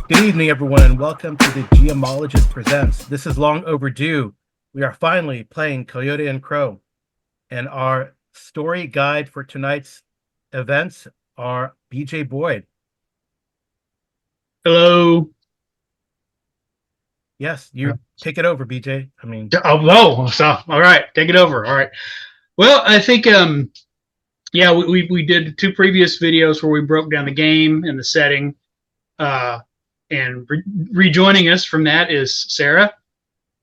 Good evening, everyone, and welcome to the Geomologist Presents. This is long overdue. We are finally playing Coyote and Crow, and our story guide for tonight's events are BJ Boyd. Hello. Yes, you take it over, BJ. So all right, take it over. All right. Well, I think yeah, we did two previous videos where we broke down the game and the setting. Uh, and rejoining us from that is Sarah,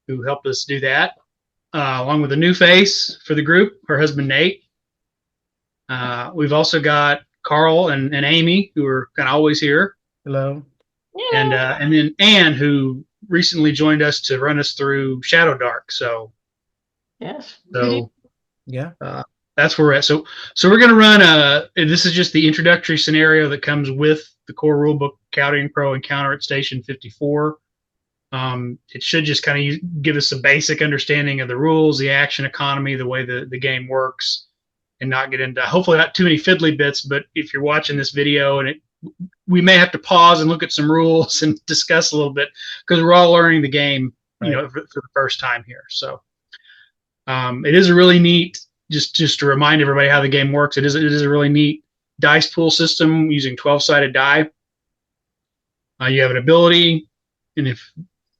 who helped us do that, along with a new face for the group, her husband Nate. We've also got Carl and Amy, who are kind of always here. Hello. And then Anne, who recently joined us to run us through Shadow Dark. So yes. So Yeah. That's where we're at. So we're going to run this is just the introductory scenario that comes with the core rulebook, Coyote and Crow Encounter at Station 54. It should just kind of give us a basic understanding of the rules, the action economy, the way the game works, and not get into, hopefully not too many fiddly bits, but if you're watching this video and we may have to pause and look at some rules and discuss a little bit because we're all learning the game, Right. for the first time here. So it is a really neat, just to remind everybody how the game works. It is a really neat dice pool system using 12-sided die. You have an ability, and if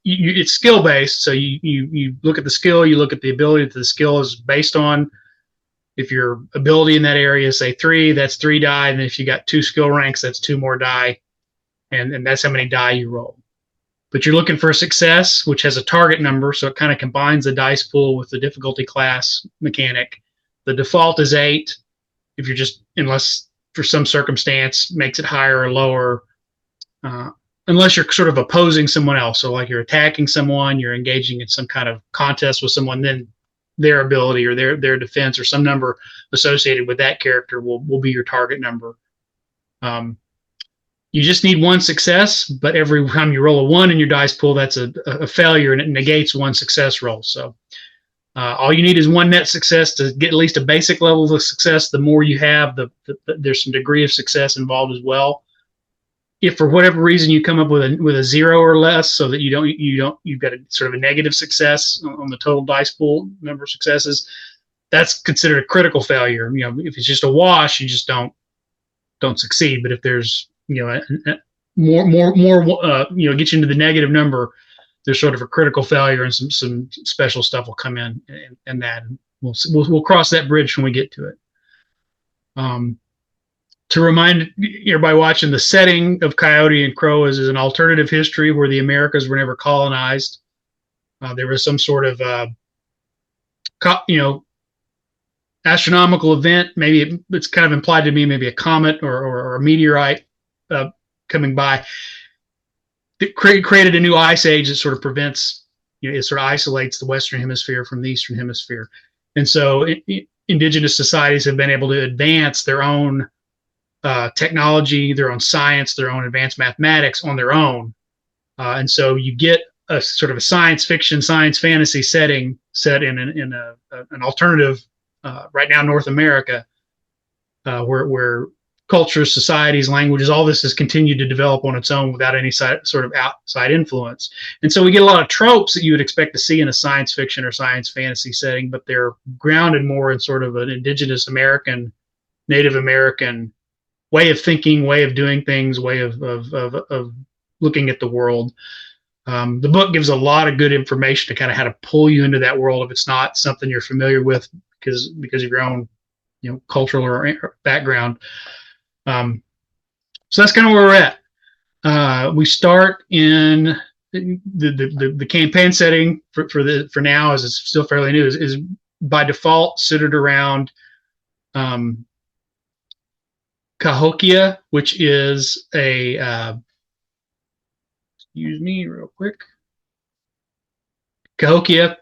it's skill based, so you look at the skill, you look at the ability that the skill is based on. If your ability in that area is say 3, that's 3 die, and if you got 2 skill ranks, that's 2 more die, and that's how many die you roll. But you're looking for a success, which has a target number, so it kind of combines the dice pool with the difficulty class mechanic. The default is 8. If you're unless for some circumstance makes it higher or lower, unless you're sort of opposing someone else. So like you're attacking someone, you're engaging in some kind of contest with someone, then their ability or their defense or some number associated with that character will be your target number. You just need 1 success, but every time you roll a 1 in your dice pool, that's a failure, and it negates 1 success roll. So all you need is 1 net success to get at least a basic level of success. The more you have, there's some degree of success involved as well. If for whatever reason you come up with a 0 or less, so that you've got a sort of a negative success on the total dice pool number of successes, that's considered a critical failure. If it's just a wash, you just don't succeed. But if there's more get you into the negative number, there's sort of a critical failure, and some special stuff will come in and that. And we'll cross that bridge when we get to it. To remind everybody watching, the setting of Coyote and Crow is an alternative history where the Americas were never colonized. There was some sort of astronomical event. Maybe it's kind of implied to me, maybe a comet or a meteorite coming by. It created a new ice age that sort of prevents, it sort of isolates the Western Hemisphere from the Eastern Hemisphere. And so indigenous societies have been able to advance their own technology, their own science, their own advanced mathematics on their own. And so you get a sort of a science fiction, science fantasy setting set in an alternative, right now, North America, where cultures, societies, languages, all this has continued to develop on its own without any sort of outside influence. And so we get a lot of tropes that you would expect to see in a science fiction or science fantasy setting, but they're grounded more in sort of an indigenous American, Native American way of thinking, way of doing things, way of looking at the world. The book gives a lot of good information to kind of how to pull you into that world if it's not something you're familiar with because of your own cultural or background. So that's kind of where we're at. We start in the campaign setting for now, as it's still fairly new, is by default centered around Cahokia, which is excuse me real quick. Cahokia,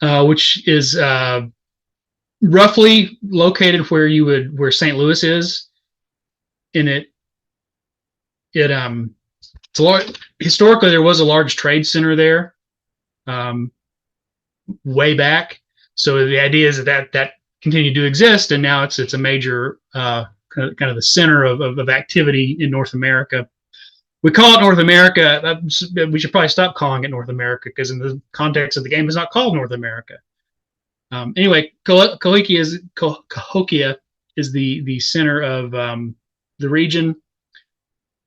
which is roughly located where St. Louis is. Historically there was a large trade center there, way back. So the idea is that continued to exist, and now it's a major kind of the center of activity in North America. We call it North America. We should probably stop calling it North America because in the context of the game, it's not called North America. Anyway, Cahokia is the center of the region.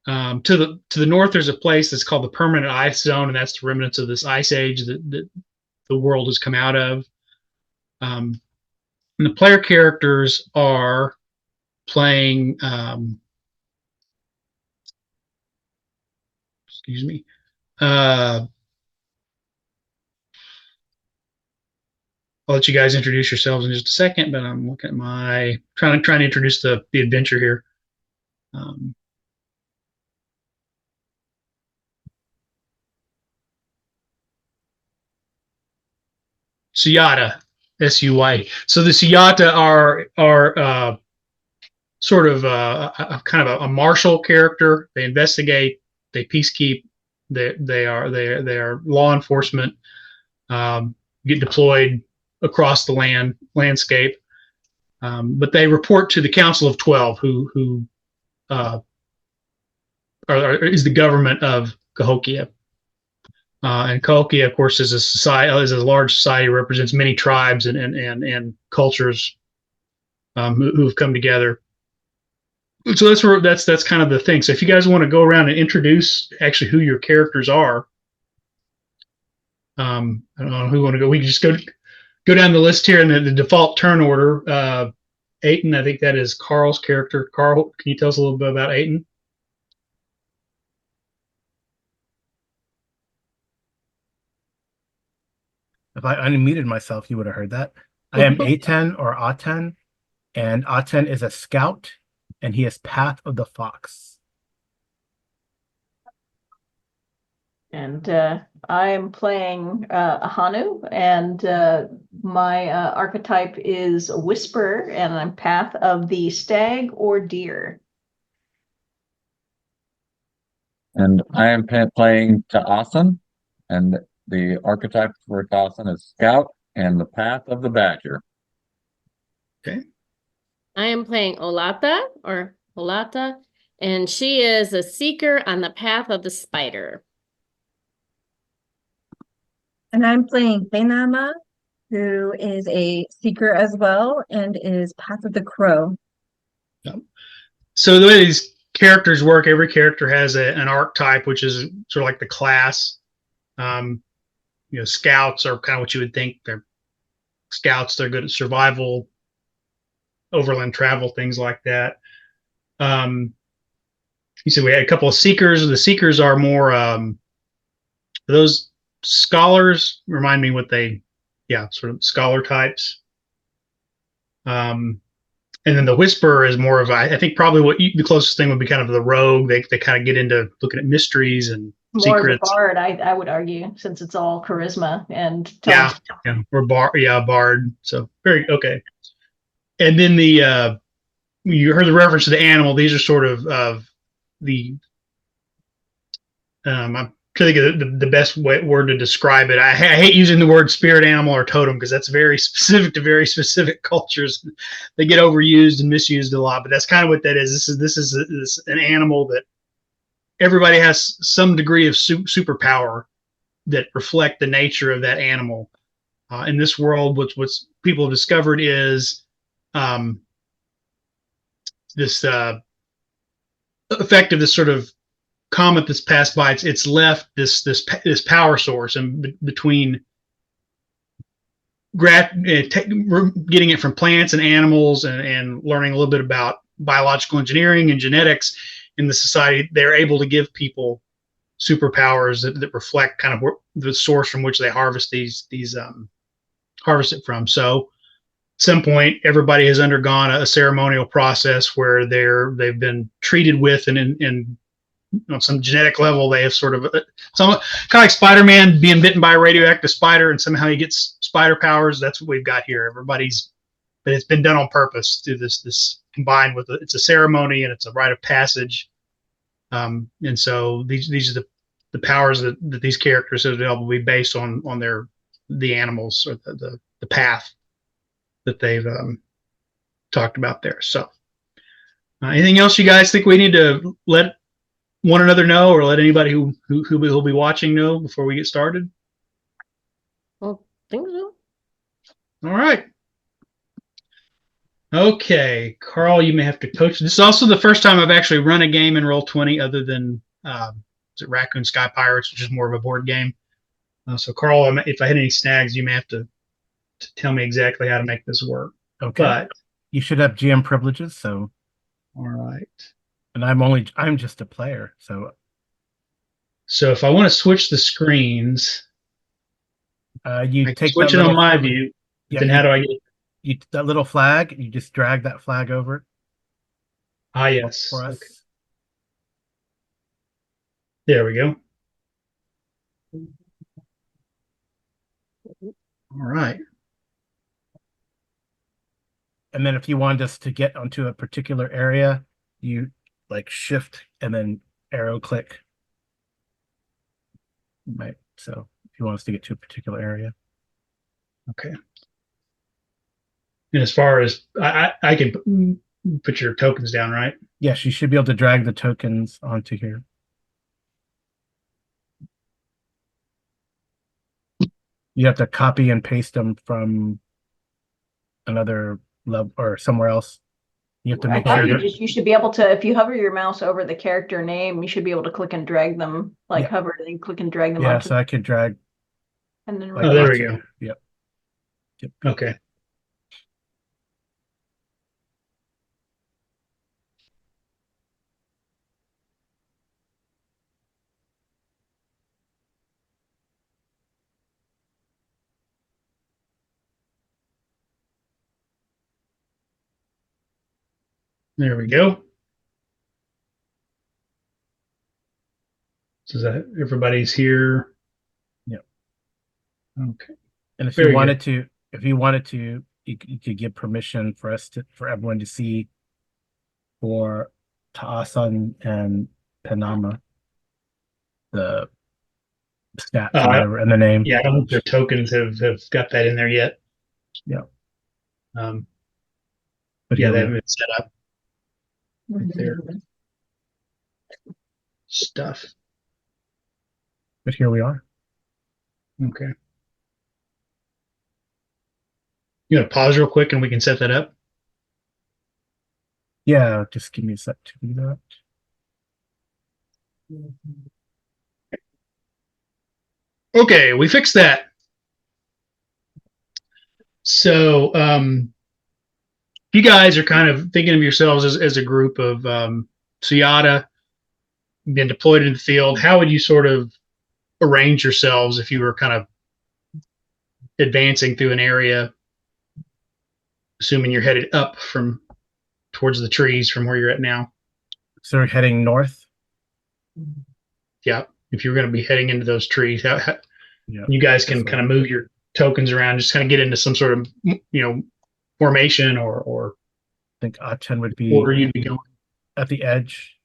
To the north, there's a place that's called the Permanent Ice Zone, and that's the remnants of this ice age that the world has come out of. And the player characters are playing. Excuse me. I'll let you guys introduce yourselves in just a second, but I'm looking at trying to introduce the adventure here. Suyata, S-U-Y. So the Suyata are sort of a kind of a martial character. They investigate, they peacekeep. They are law enforcement. Get deployed across the landscape, but they report to the Council of 12, who is the government of Cahokia. And Cahokia, of course, is a large society, represents many tribes and cultures who've come together. So that's kind of the thing. So if you guys want to go around and introduce actually who your characters are, I don't know who want to go. We can just go down the list here in the default turn order. Aiton, I think that is Carl's character. Carl, can you tell us a little bit about Aiton? If I unmuted myself, you would have heard that. I am Aten or Aten, and Aten is a scout, and he is Path of the Fox. And I'm playing Ahanu, and my archetype is a Whisperer, and I'm Path of the Stag or Deer. And I am playing Ta'asan, and the archetype for Ta'asan is Scout and the Path of the Badger. Okay. I am playing Olata, and she is a seeker on the path of the spider. And I'm playing Benama, who is a seeker as well and is Path of the Crow. Yep. So the way these characters work, every character has an archetype, which is sort of like the class. Scouts are kind of what you would think. They're scouts. They're good at survival, overland travel, things like that. You said we had a couple of seekers. The seekers are more those scholars. Remind me what sort of scholar types. And then the Whisperer is more of I think probably the closest thing would be kind of the rogue. They kind of get into looking at mysteries and More secrets. of a bard, I would argue, since it's all charisma and we're bard. So very okay. And then you heard the reference to the animal. These are sort of the I'm trying to think of the best word to describe it. I hate using the word spirit animal or totem because that's very specific to very specific cultures. They get overused and misused a lot, but that's kind of what that is. This is an animal that everybody has some degree of superpower that reflect the nature of that animal. In this world, what's people have discovered is this effect of this sort of comet that's passed by. It's left this power source, and between getting it from plants and animals and learning a little bit about biological engineering and genetics in the society, they're able to give people superpowers that reflect kind of the source from which they harvest harvest it from. So at some point, everybody has undergone a ceremonial process where they've been treated with and on some genetic level, they have sort of kind of like Spider-Man being bitten by a radioactive spider, and somehow he gets spider powers. That's what we've got here. But it's been done on purpose through this combined with it's a ceremony and it's a rite of passage. And so these are the powers that these characters have developed will be based on the animals or the path that they've talked about there. So anything else you guys think we need to let one another know, or let anybody who will be watching know before we get started? Well, think so. All right. Okay, Carl, you may have to coach. This is also the first time I've actually run a game in Roll20 other than is it Raccoon Sky Pirates, which is more of a board game. So, Carl, if I hit any snags, you may have to tell me exactly how to make this work. Okay. But You should have GM privileges, so. all right. And I'm just a player, so. So if I want to switch the screens, You I can take switch that it on little, my view. yeah, Then how do I get? that little flag, you just drag that flag over Ah, yes. for us. Okay. There we go. All right. And then if you want us to get onto a particular area, you like shift and then arrow click. Right. So if you want us to get to a particular area. Okay. And as far as I can put your tokens down, right? Yes, you should be able to drag the tokens onto here. You have to copy and paste them from another level or somewhere else. You have to I make thought sure you that you should be able to, if you hover your mouse over the character name, you should be able to click and drag them, like Yeah. hover and then click and drag them yeah, onto, so I could drag and then like Oh, there we onto- go. Yep. Yep. Okay. There we go. So that everybody's here. Yep. Okay. And if Very you good. wanted to, you could give permission for everyone to see for Ta'asan and Panama the stats or whatever and the name. Yeah, I don't think their tokens have got that in there yet. Yeah. Um, But yeah, here they we- haven't been set up with their stuff. but here we are. Okay. You want to pause real quick and we can set that up? Yeah, just give me a sec to do that. Okay, we fixed that. So, you guys are kind of thinking of yourselves as a group of Suyata, been deployed in the field. How would you sort of arrange yourselves if you were kind of advancing through an area, assuming you're headed up from towards the trees from where you're at now? So we're heading north. Yeah. If you're going to be heading into those trees, how Yeah. you guys can This way. kind of move your tokens around, just kind of get into some sort of, formation or I think Achen would be order you'd be going. at the edge,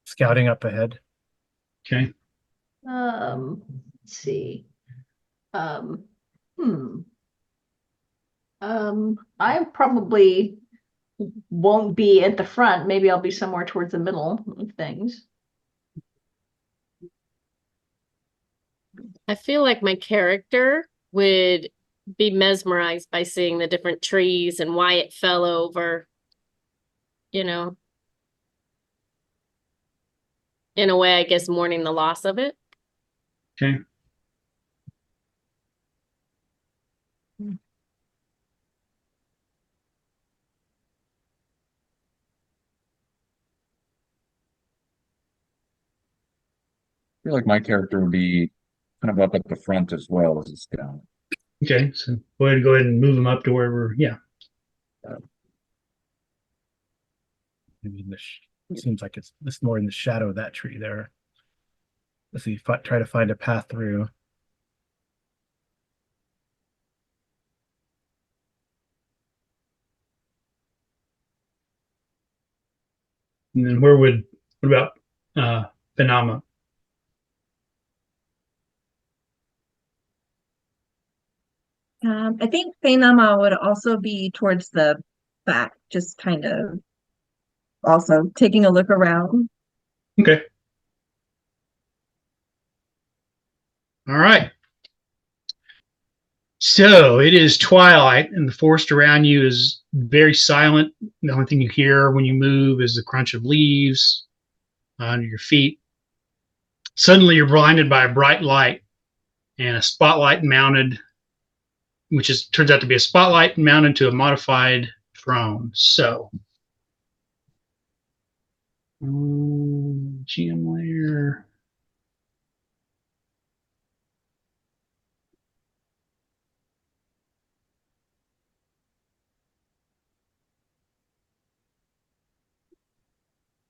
scouting up ahead. Okay. let's see. I probably won't be at the front. Maybe I'll be somewhere towards the middle of things. I feel like my character would be mesmerized by seeing the different trees and why it fell over, in a way, I guess, mourning the loss of it. Okay. I feel like my character would be kind of up at the front as well as a scout. Okay. So go ahead and move them up to wherever. Yeah. Maybe it seems like it's more in the shadow of that tree there. Let's see, try to find a path through. And then what about Panama? I think Panama would also be towards the back, just kind of also taking a look around. Okay. All right. So it is twilight, and the forest around you is very silent. The only thing you hear when you move is the crunch of leaves under your feet. Suddenly, you're blinded by a bright light and a spotlight mounted, which turns out to be a spotlight mounted to a modified drone. So, GM layer.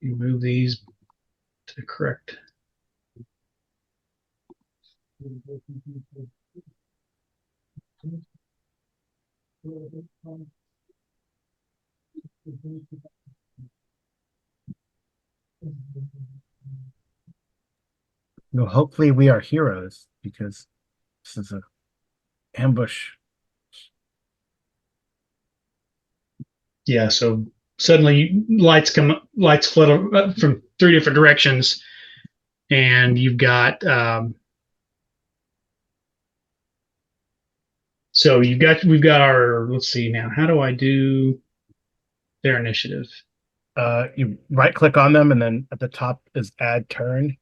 You move these to the correct. No, hopefully we are heroes because this is a ambush. Yeah, so suddenly lights flood from 3 different directions, and you've got we've got our, let's see now, how do I do their initiative? You right click on them and then at the top is add turn.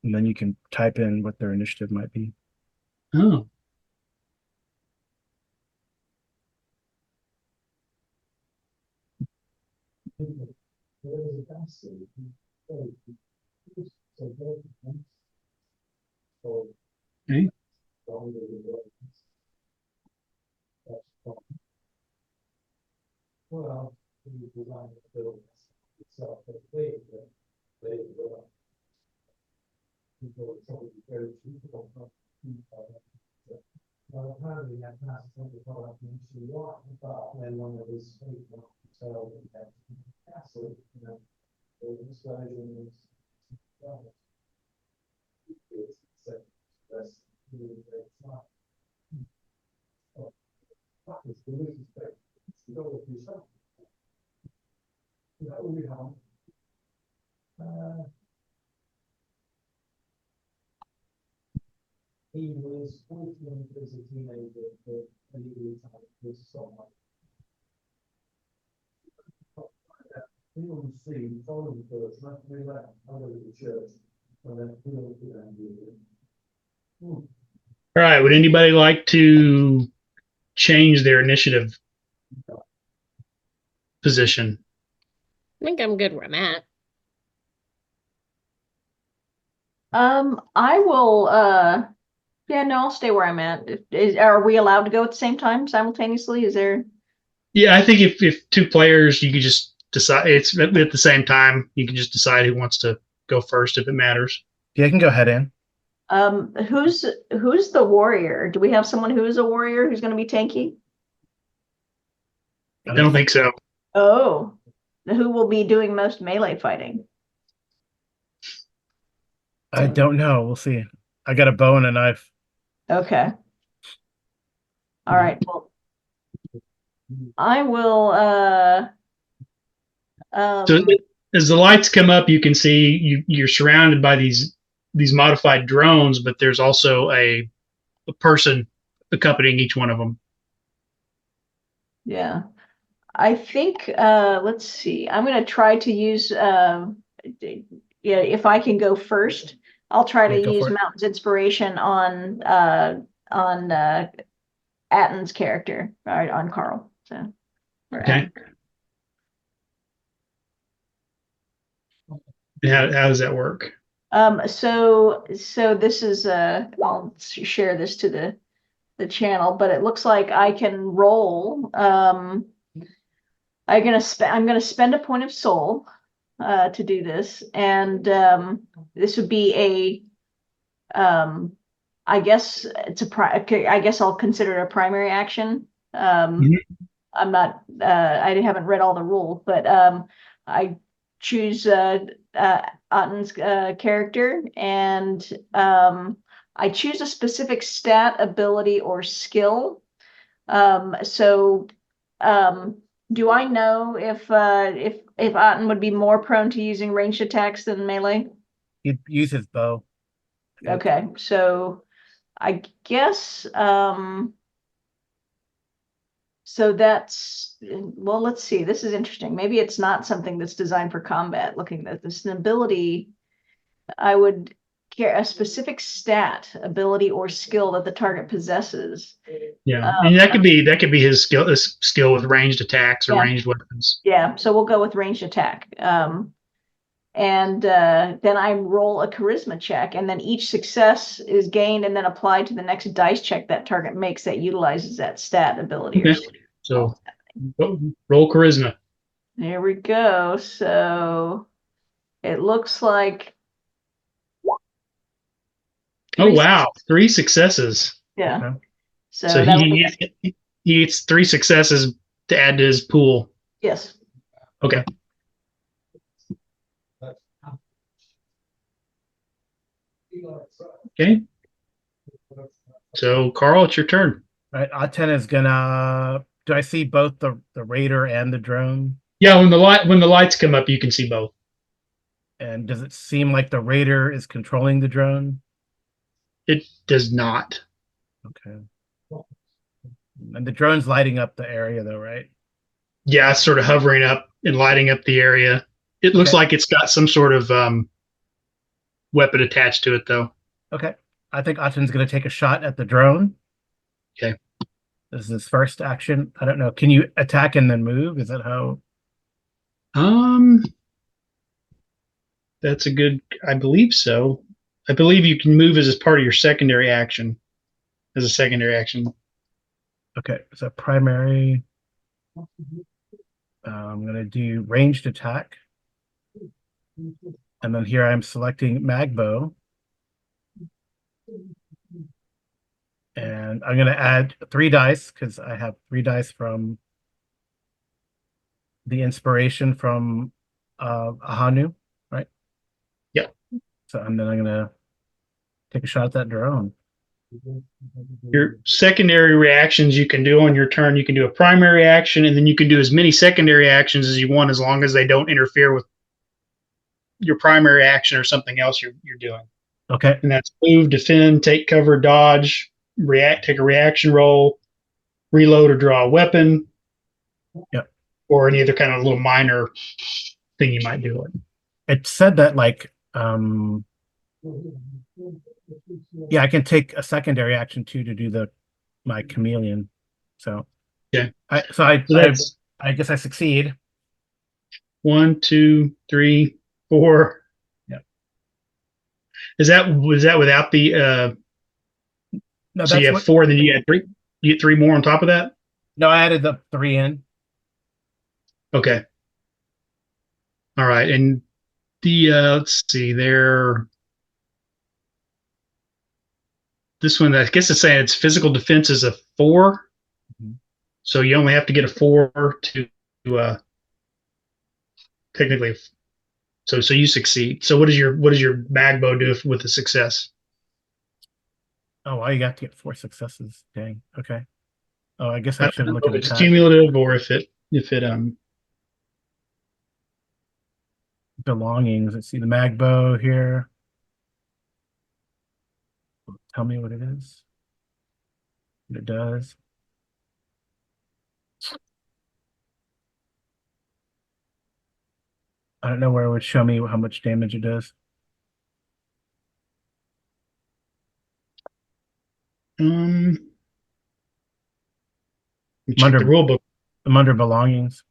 And then you can type in what their initiative might be. Oh, okay. All right, would anybody like to change their initiative position? I think I'm good where I'm at. I will, yeah, no, I'll stay where I'm at. Are we allowed to go at the same time simultaneously? Is there? Yeah, I think if 2 players, you could just decide it's at the same time. You can just decide who wants to go first if it matters. Yeah, I can go ahead in. Who's the warrior? Do we have someone who is a warrior who's going to be tanky? I don't think so. Oh, who will be doing most melee fighting? I don't know. We'll see. I got a bow and a knife. Okay. All right. Well, I will. So as the lights come up, you can see you're surrounded by these modified drones, but there's also a person accompanying each one of them. Yeah. I think. Let's see. I'm going to try to use. Yeah, if I can go first, I'll try to Yeah, go use for it. Mountain's inspiration on Atten's character, or on Carl. So. Okay. How does that work? So this is I'll share this to the channel, but it looks like I can roll. I'm gonna spend a point of soul to do this, and this would be I guess I guess I'll consider it a primary action. I'm not I haven't read all the rules, but I choose Otten's character, and I choose a specific stat, ability, or skill. So Do I know if Otten would be more prone to using ranged attacks than melee? He uses bow. Okay, so I guess so that's well, let's see. This is interesting. Maybe it's not something that's designed for combat. Looking at this, an ability, I would care a specific stat, ability, or skill that the target possesses. Yeah, and that could be his skill with ranged attacks or Yeah. ranged weapons. Yeah, so we'll go with ranged attack. And then I roll a charisma check, and then each success is gained and then applied to the next dice check that target makes that utilizes that stat ability. Okay. So roll charisma. There we go. So it looks like. Oh wow, 3 successes. Yeah. Okay. So that he gets 3 successes to add to his pool. yes. Okay. Okay. So Carl, it's your turn. All right, Aten is gonna. Do I see both the raider and the drone? Yeah, when the lights come up, you can see both. And does it seem like the raider is controlling the drone? It does not. Okay. And the drone's lighting up the area, though, right? Yeah, it's sort of hovering up and lighting up the area. It looks Okay. like it's got some sort of weapon attached to it, though. Okay. I think Aten's gonna take a shot at the drone. Okay. This is his first action. I don't know. Can you attack and then move? Is that how? That's a good. I believe so. I believe you can move as part of your secondary action. As a secondary action. Okay. So primary. I'm gonna do ranged attack. And then here I'm selecting Magbow. And I'm going to add 3 dice because I have 3 dice from the inspiration from Ahanu, right? Yep. So and then I'm going to take a shot at that drone. Your secondary reactions you can do on your turn. You can do a primary action, and then you can do as many secondary actions as you want, as long as they don't interfere with your primary action or something else you're doing. Okay. And that's move, defend, take cover, dodge, react, take a reaction roll, reload or draw a weapon. Yep. Or any other kind of little minor thing you might do. It said that like yeah, I can take a secondary action too to do my chameleon. So yeah. I guess I succeed. 1, 2, 3, 4. Yep. Was that without the No, so you have 4, then you get 3. You get 3 more on top of that? No, I added the 3 in. Okay. All right. And the let's see there. This one, I guess it's saying its physical defense is a 4. Mm-hmm. So you only have to get a 4 to technically. So you succeed. So what does your Magbow do with a success? Oh, well, you got to get 4 successes. Dang. Okay. Oh, I guess I should look at if it's attack. cumulative or if it belongings. Let's see the Magbow here. Tell me what it is. What it does. I don't know where it would show me how much damage it does. check the rule book. I'm under belongings.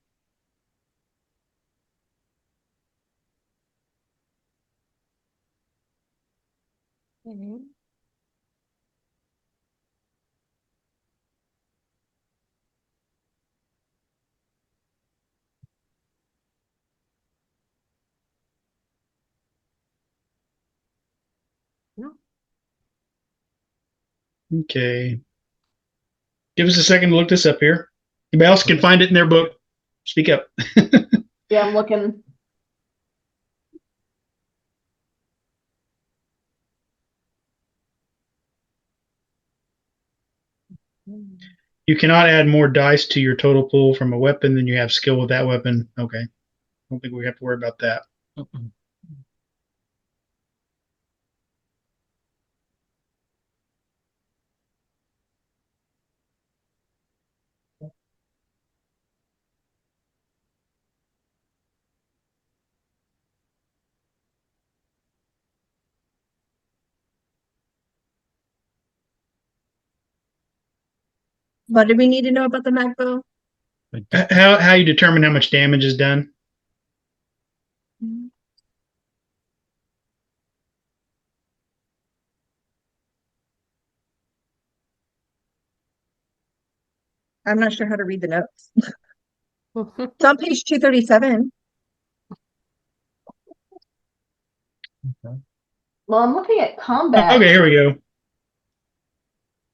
Okay. Give us a second to look this up here. Anybody else can find it in their book? Speak up. Yeah, I'm looking. You cannot add more dice to your total pool from a weapon than you have skill with that weapon. Okay. I don't think we have to worry about that. What do we need to know about the MacBook? How you determine how much damage is done? I'm not sure how to read the notes. It's on page 237. Well, I'm looking at combat. Okay, here we go.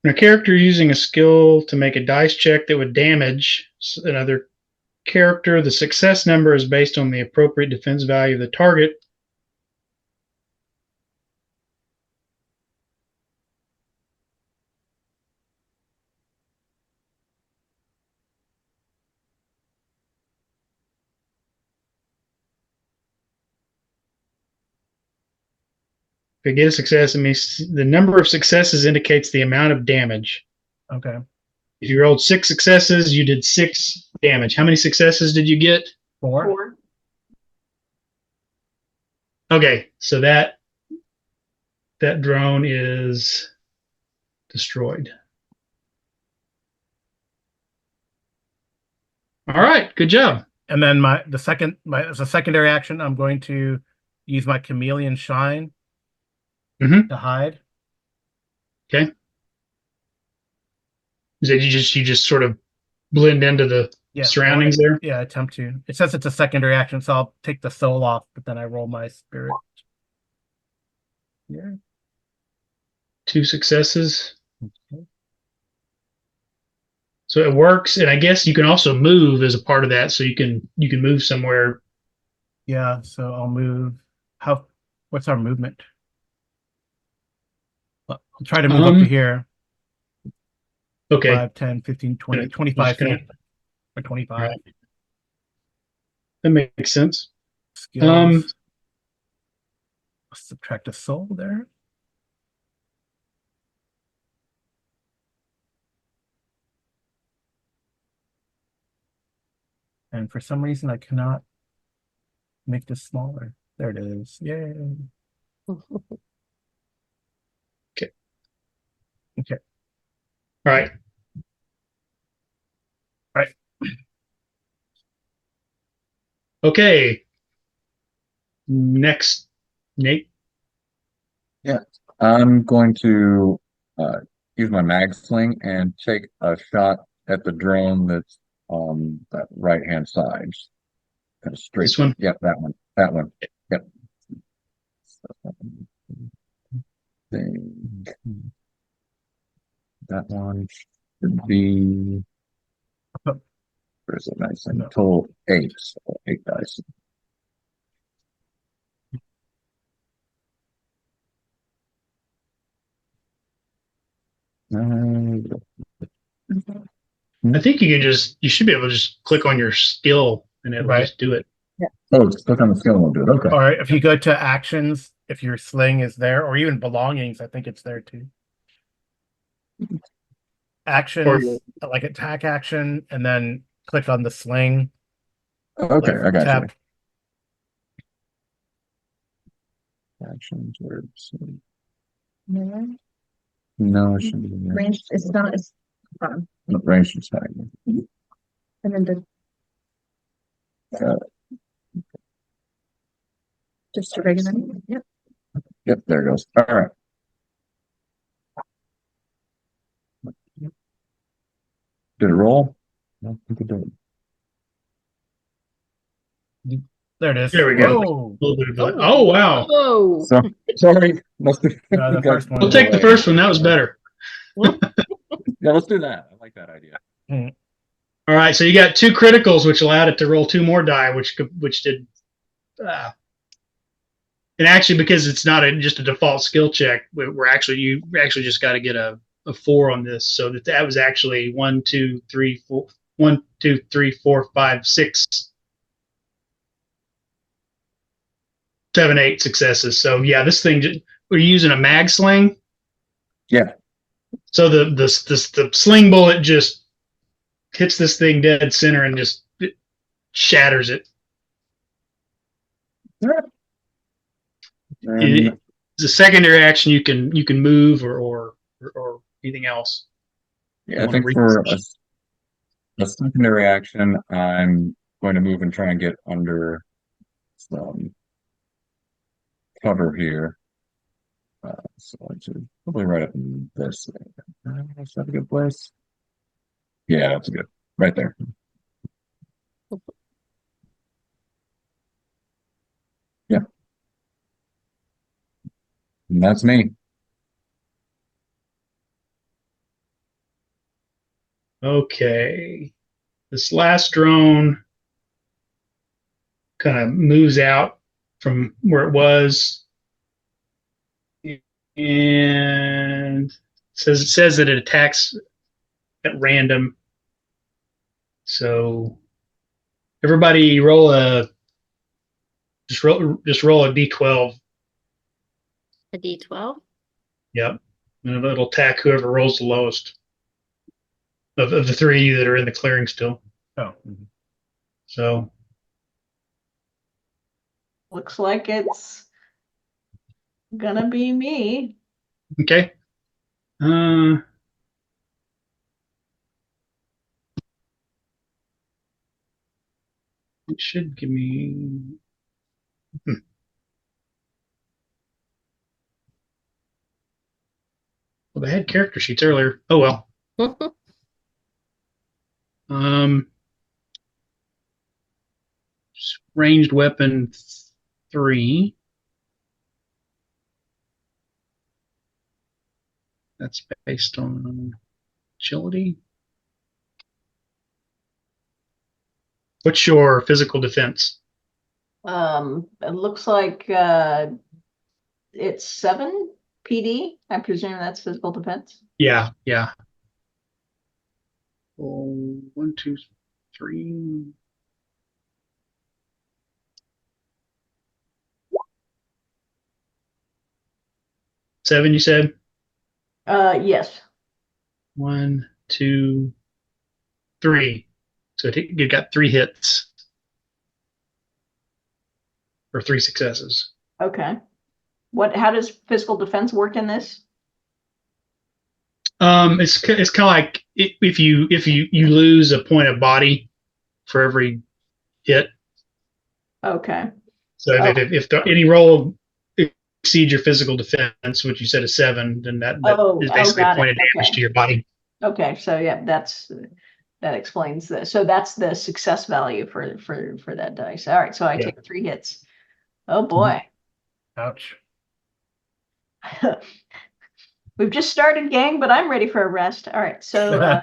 When a character using a skill to make a dice check that would damage another character, the success number is based on the appropriate defense value of the target. If you get a success, it means the number of successes indicates the amount of damage. Okay. If you rolled 6 successes, you did 6 damage. How many successes did you get? 4. 4. Okay, so that drone is destroyed. All right, good job. And then as a secondary action, I'm going to use my chameleon shine to hide. Okay. Is that you just sort of blend into the surroundings there? Yeah, attempt to. It says it's a secondary action, so I'll take the soul off, but then I roll my spirit. Yeah. 2 successes. Okay. So it works, and I guess you can also move as a part of that, so you can move somewhere. Yeah, so I'll move. What's our movement? I'll try to move up to here. Okay. 5, 10, 15, 20, 25 feet. Or 25. Right. That makes sense. Skills. Subtract a soul there. And for some reason, I cannot make this smaller. There it is. Yay. Okay. Okay. All right. All right. Okay. Next, Nate. I'm going to use my mag sling and take a shot at the drone that's on that right hand side. Kind of straight. This one? Yep, that one. That one. Yep. That one should be. Where's it? Nice thing. Total 8. So 8 dice. I think you should be able to just click on your skill and it'll just do it. Oh, just click on the skill and do it. Okay. Or if you go to actions, if your sling is there, or even belongings, I think it's there too. Actions, like attack action, and then click on the sling. Okay, Like I got tap. you. Actions words. No, No, it shouldn't be there. range is not as No, range is tag. and then just a regular. Yep. Yep, there it goes. All right. Did it roll? No, I think it did. There it is. There we go. Whoa. A little bit of delay. Oh, wow. Whoa. So, sorry. Must have. No, the first one. We'll take the first one. That was better. Yeah, let's do that. I like that idea. All right. So you got 2 criticals, which allowed it to roll 2 more die, which did. And actually, because it's not just a default skill check, you actually just got to get a a 4 on this, so that was actually 1, 2, 3, 4, 1, 2, 3, 4, 5, 6, 7, 8 successes. So yeah, this thing, we're using a mag sling. Yeah. So the sling bullet just hits this thing dead center and just shatters it. And It's a secondary action. You can move or anything else. yeah, I think for a secondary action, I'm going to move and try and get under some cover here. So I should probably right up in this. Is that a good place? Yeah, that's good. Right there. Yeah. And that's me. Okay. This last drone kind of moves out from where it was, and it says that it attacks at random. So everybody roll a d12. A D12. Yep. And it'll attack whoever rolls the lowest of the 3 that are in the clearing still. Oh. So Looks like it's gonna be me. okay. It should give me. Well, they had character sheets earlier. Oh well. Ranged weapon 3. That's based on agility. What's your physical defense? It looks like it's 7 PD. I presume that's physical defense. Yeah. Oh, 1, 2, 3. Seven, you said? Yes. 1, 2, 3. So you got 3 hits or 3 successes. Okay. How does physical defense work in this? It's kind of like if you lose a point of body for every hit. Okay. So if any roll exceeds your physical defense, which you said is 7, then that is basically a point of damage to your body. Okay, so yeah, that explains that. So that's the success value for that dice. All right, so I take 3 hits. Oh boy. Ouch. We've just started, gang, but I'm ready for a rest. All right, so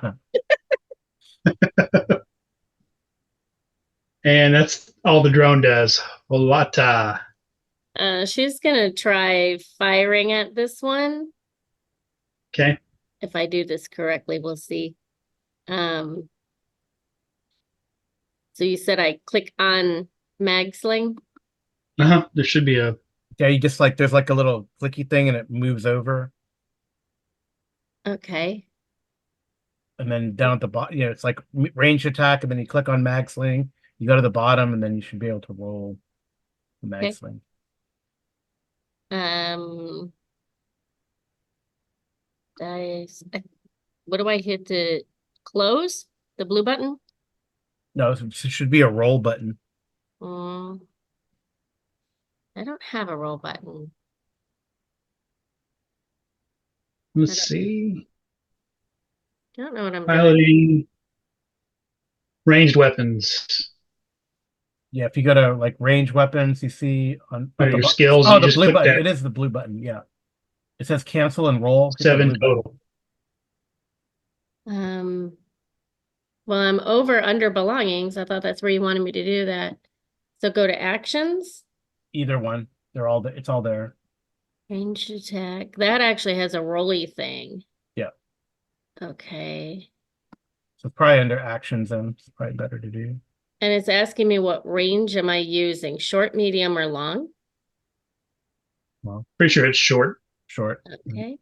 and that's all the drone does. Volata. She's gonna try firing at this one. Okay. If I do this correctly, we'll see. So you said I click on mag sling? There should be a. Yeah, you just like there's like a little clicky thing and it moves over. Okay. And then down at the bottom, it's like range attack, and then you click on mag sling, you go to the bottom, and then you should be able to roll the mag sling. Dice. What do I hit to close? The blue button? No, it should be a roll button. I don't have a roll button. Let's see. Don't know what I'm Piloting ranged weapons. Yeah, if you go to like range weapons, you see on your skills. Oh, the blue button. It is the blue button. Yeah, it says cancel and roll. 7 total. Well, I'm under belongings. I thought that's where you wanted me to do that. So go to actions. Either one. They're all. It's all there. Ranged attack. That actually has a rolly thing. Yeah. Okay. So probably under actions, then it's probably better to do. And it's asking me what range am I using? Short, medium, or long? Pretty sure it's short. Short. Okay.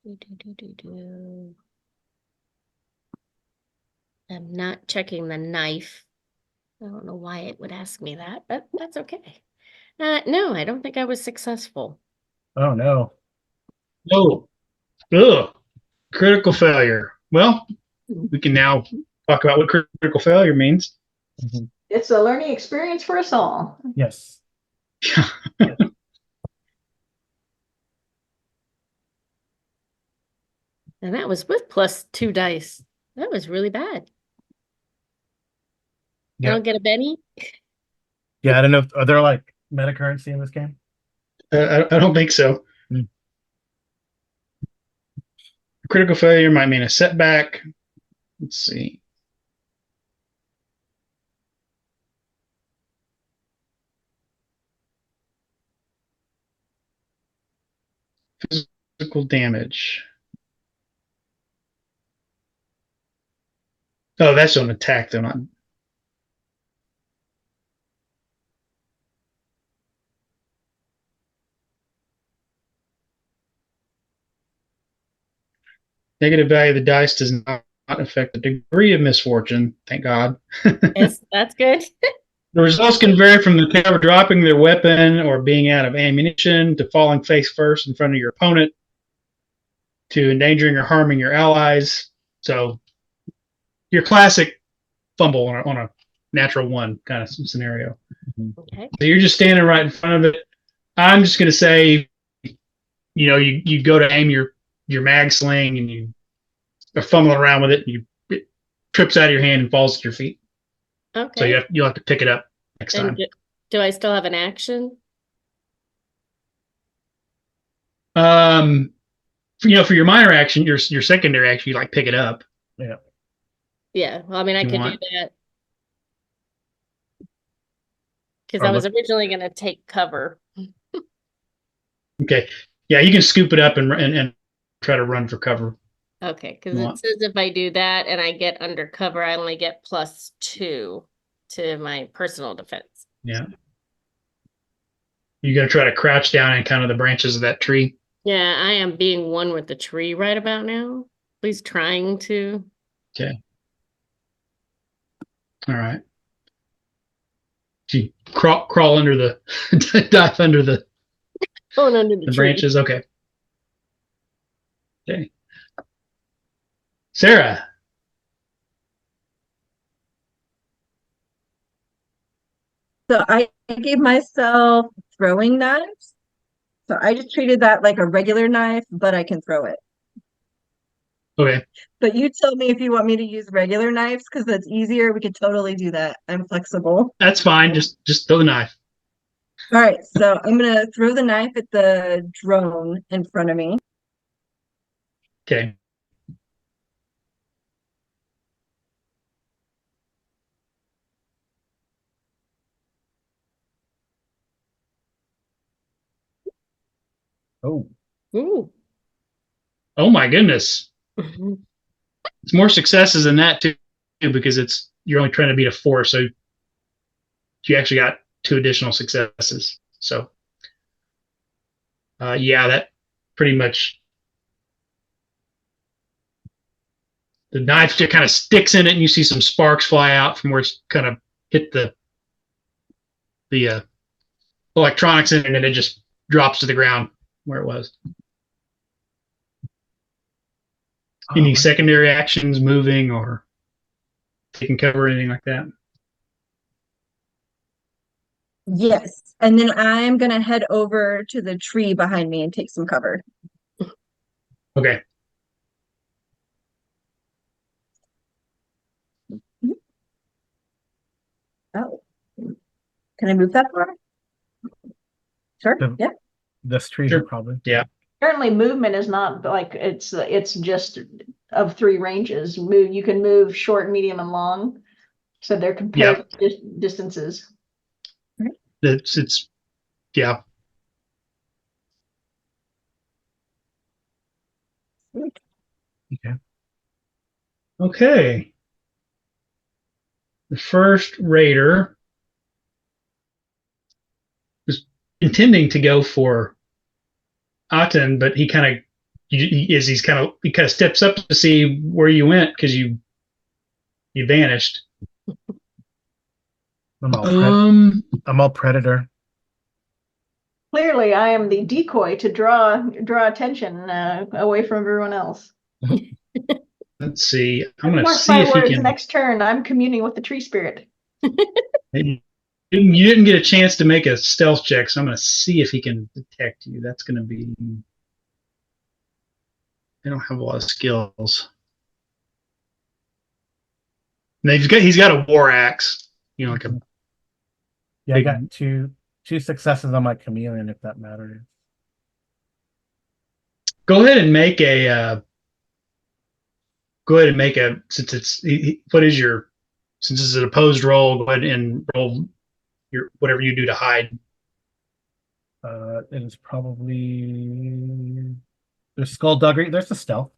Do. I'm not checking the knife. I don't know why it would ask me that, but that's okay. No, I don't think I was successful. Oh no. Oh, ugh, critical failure. Well, we can now talk about what critical failure means. Mhm. It's a learning experience for us all. Yes. And that was with +2 dice. That was really bad. I Yeah. don't get a Benny. Yeah. I don't know. Are there like meta currency in this game? I don't think so. Hmm. Critical failure might mean a setback. Let's see. Physical damage. Oh, that's on attack, though, not. Negative value of the dice does not affect the degree of misfortune. Thank God. Yes, that's good. The results can vary from the player dropping their weapon or being out of ammunition to falling face first in front of your opponent to endangering or harming your allies. So your classic fumble on a natural one kind of scenario. Okay. So you're just standing right in front of it. I'm just going to say, you go to aim your mag sling and you are fumbling around with it. And it trips out of your hand and falls at your feet. Okay. So you'll have to pick it up next time. And do I still have an action? For your minor action, your secondary action, you like pick it up. Yeah. Yeah. Well, I mean, I You could want- do that. Because Or I was look- originally going to take cover. Okay. Yeah, you can scoop it up and try to run for cover. Okay. Because You it want- says if I do that and I get under cover, I only get +2 to my personal defense. Yeah. You're going to try to crouch down in kind of the branches of that tree. Yeah, I am being one with the tree right about now. At least trying to. Okay. All right. You crawl under the dive under the Going under the tree. branches. Okay. Okay. Sarah. So I gave myself throwing knives. So I just treated that like a regular knife, but I can throw it. Okay. But you tell me if you want me to use regular knives because that's easier. We could totally do that. I'm flexible. That's fine. Just throw the knife. All right, so I'm gonna throw the knife at the drone in front of me. Okay. Oh. Ooh. Oh my goodness. Mhm. It's more successes than that too, because you're only trying to beat a 4, so you actually got 2 additional successes. So yeah, that pretty much the knife just kind of sticks in it and you see some sparks fly out from where it's kind of hit the electronics in it, and then it just drops to the ground where it was. Any secondary actions, moving or taking cover or anything like that? Yes, and then I'm gonna head over to the tree behind me and take some cover. Okay. Oh, can I move that far? Sure, The- yeah. This tree Sure. here, probably. Yeah. Apparently movement is not like it's just of 3 ranges. You can move short, medium, and long. So they're compared distances. It's yeah. Okay. The first raider was intending to go for Aten, but he kind of he kind of steps up to see where you went because you vanished. I'm all, I'm all predator. Clearly, I am the decoy to draw attention away from everyone else. Let's see. I'm going to Mark see my if he words, can. next turn, I'm communing with the tree spirit. You didn't get a chance to make a stealth check, so I'm going to see if he can detect you. That's going to be. They don't have a lot of skills. And he's got a war axe. You know, like a. Yeah, I got two successes on my chameleon, if that matters. Go ahead and make a. Go ahead and make a. Since it's what is your. Since it's an opposed roll, go ahead and roll your whatever you do to hide. It is probably there's skullduggery. There's the stealth.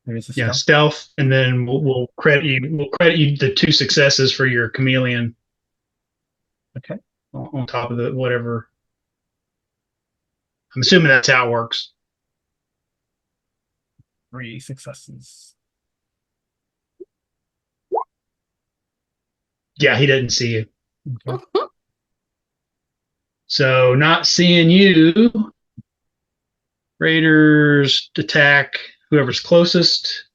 There is a stealth. Stealth, and then we'll credit you. We'll credit you the 2 successes for your chameleon. Okay. On top of the whatever. I'm assuming that's how it works. 3 successes. Yeah, he didn't see you. Okay. So not seeing you, Raiders attack whoever's closest.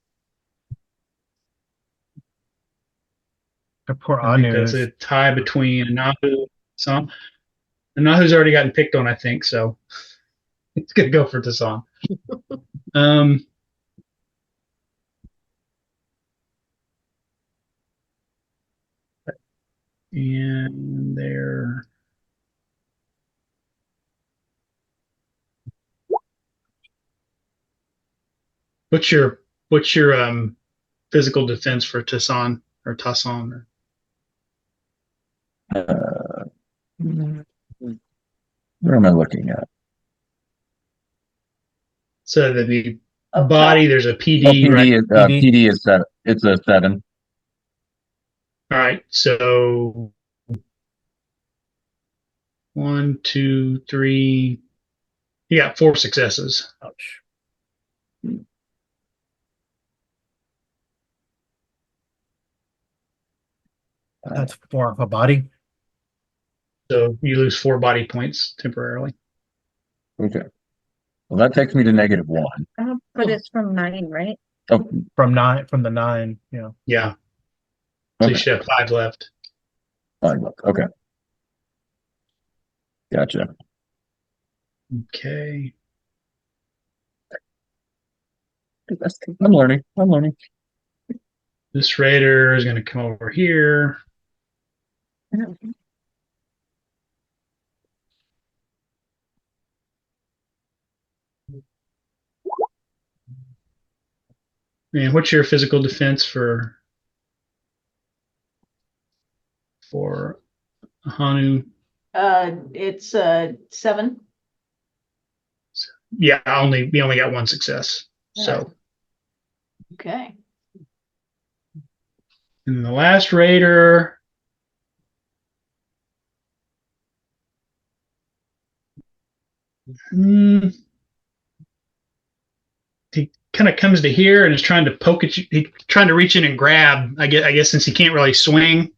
The poor I think Anu. that's a tie between Anahu. So Anahu's already gotten picked on, I think, so it's gonna go for Tassan. And there. What's your physical defense for Tassan or Tassan? Where am I looking at? So the Up body, top. there's a Oh, PD, right? PD is 7. It's a 7. All right, so 1, 2, 3. You got 4 successes. Ouch. That's 4 of a body. So you lose 4 body points temporarily. Okay. Well, that takes me to -1. But it's from 9, right? Oh, From the 9. Yeah. Yeah. So okay. you should have 5 left. 5 left. Okay. Gotcha. Okay. I'm learning. This raider is going to come over here. And what's your physical defense for Hanu? It's 7. Yeah, we only got 1 success. So Okay. and the last raider. He kind of comes to here and is trying to poke at you. He's trying to reach in and grab. I guess since he can't really swing,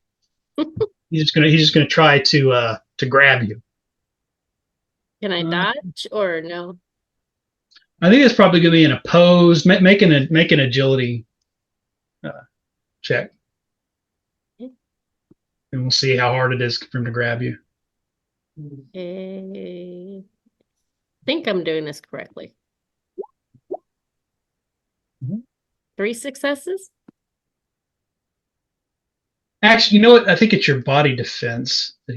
he's just gonna try to grab you. Can I dodge or no? I think it's probably gonna be an opposed. Make an agility check, and we'll see how hard it is for him to grab you. I think I'm doing this correctly. 3 successes? Actually, you know what? I think it's your body defense that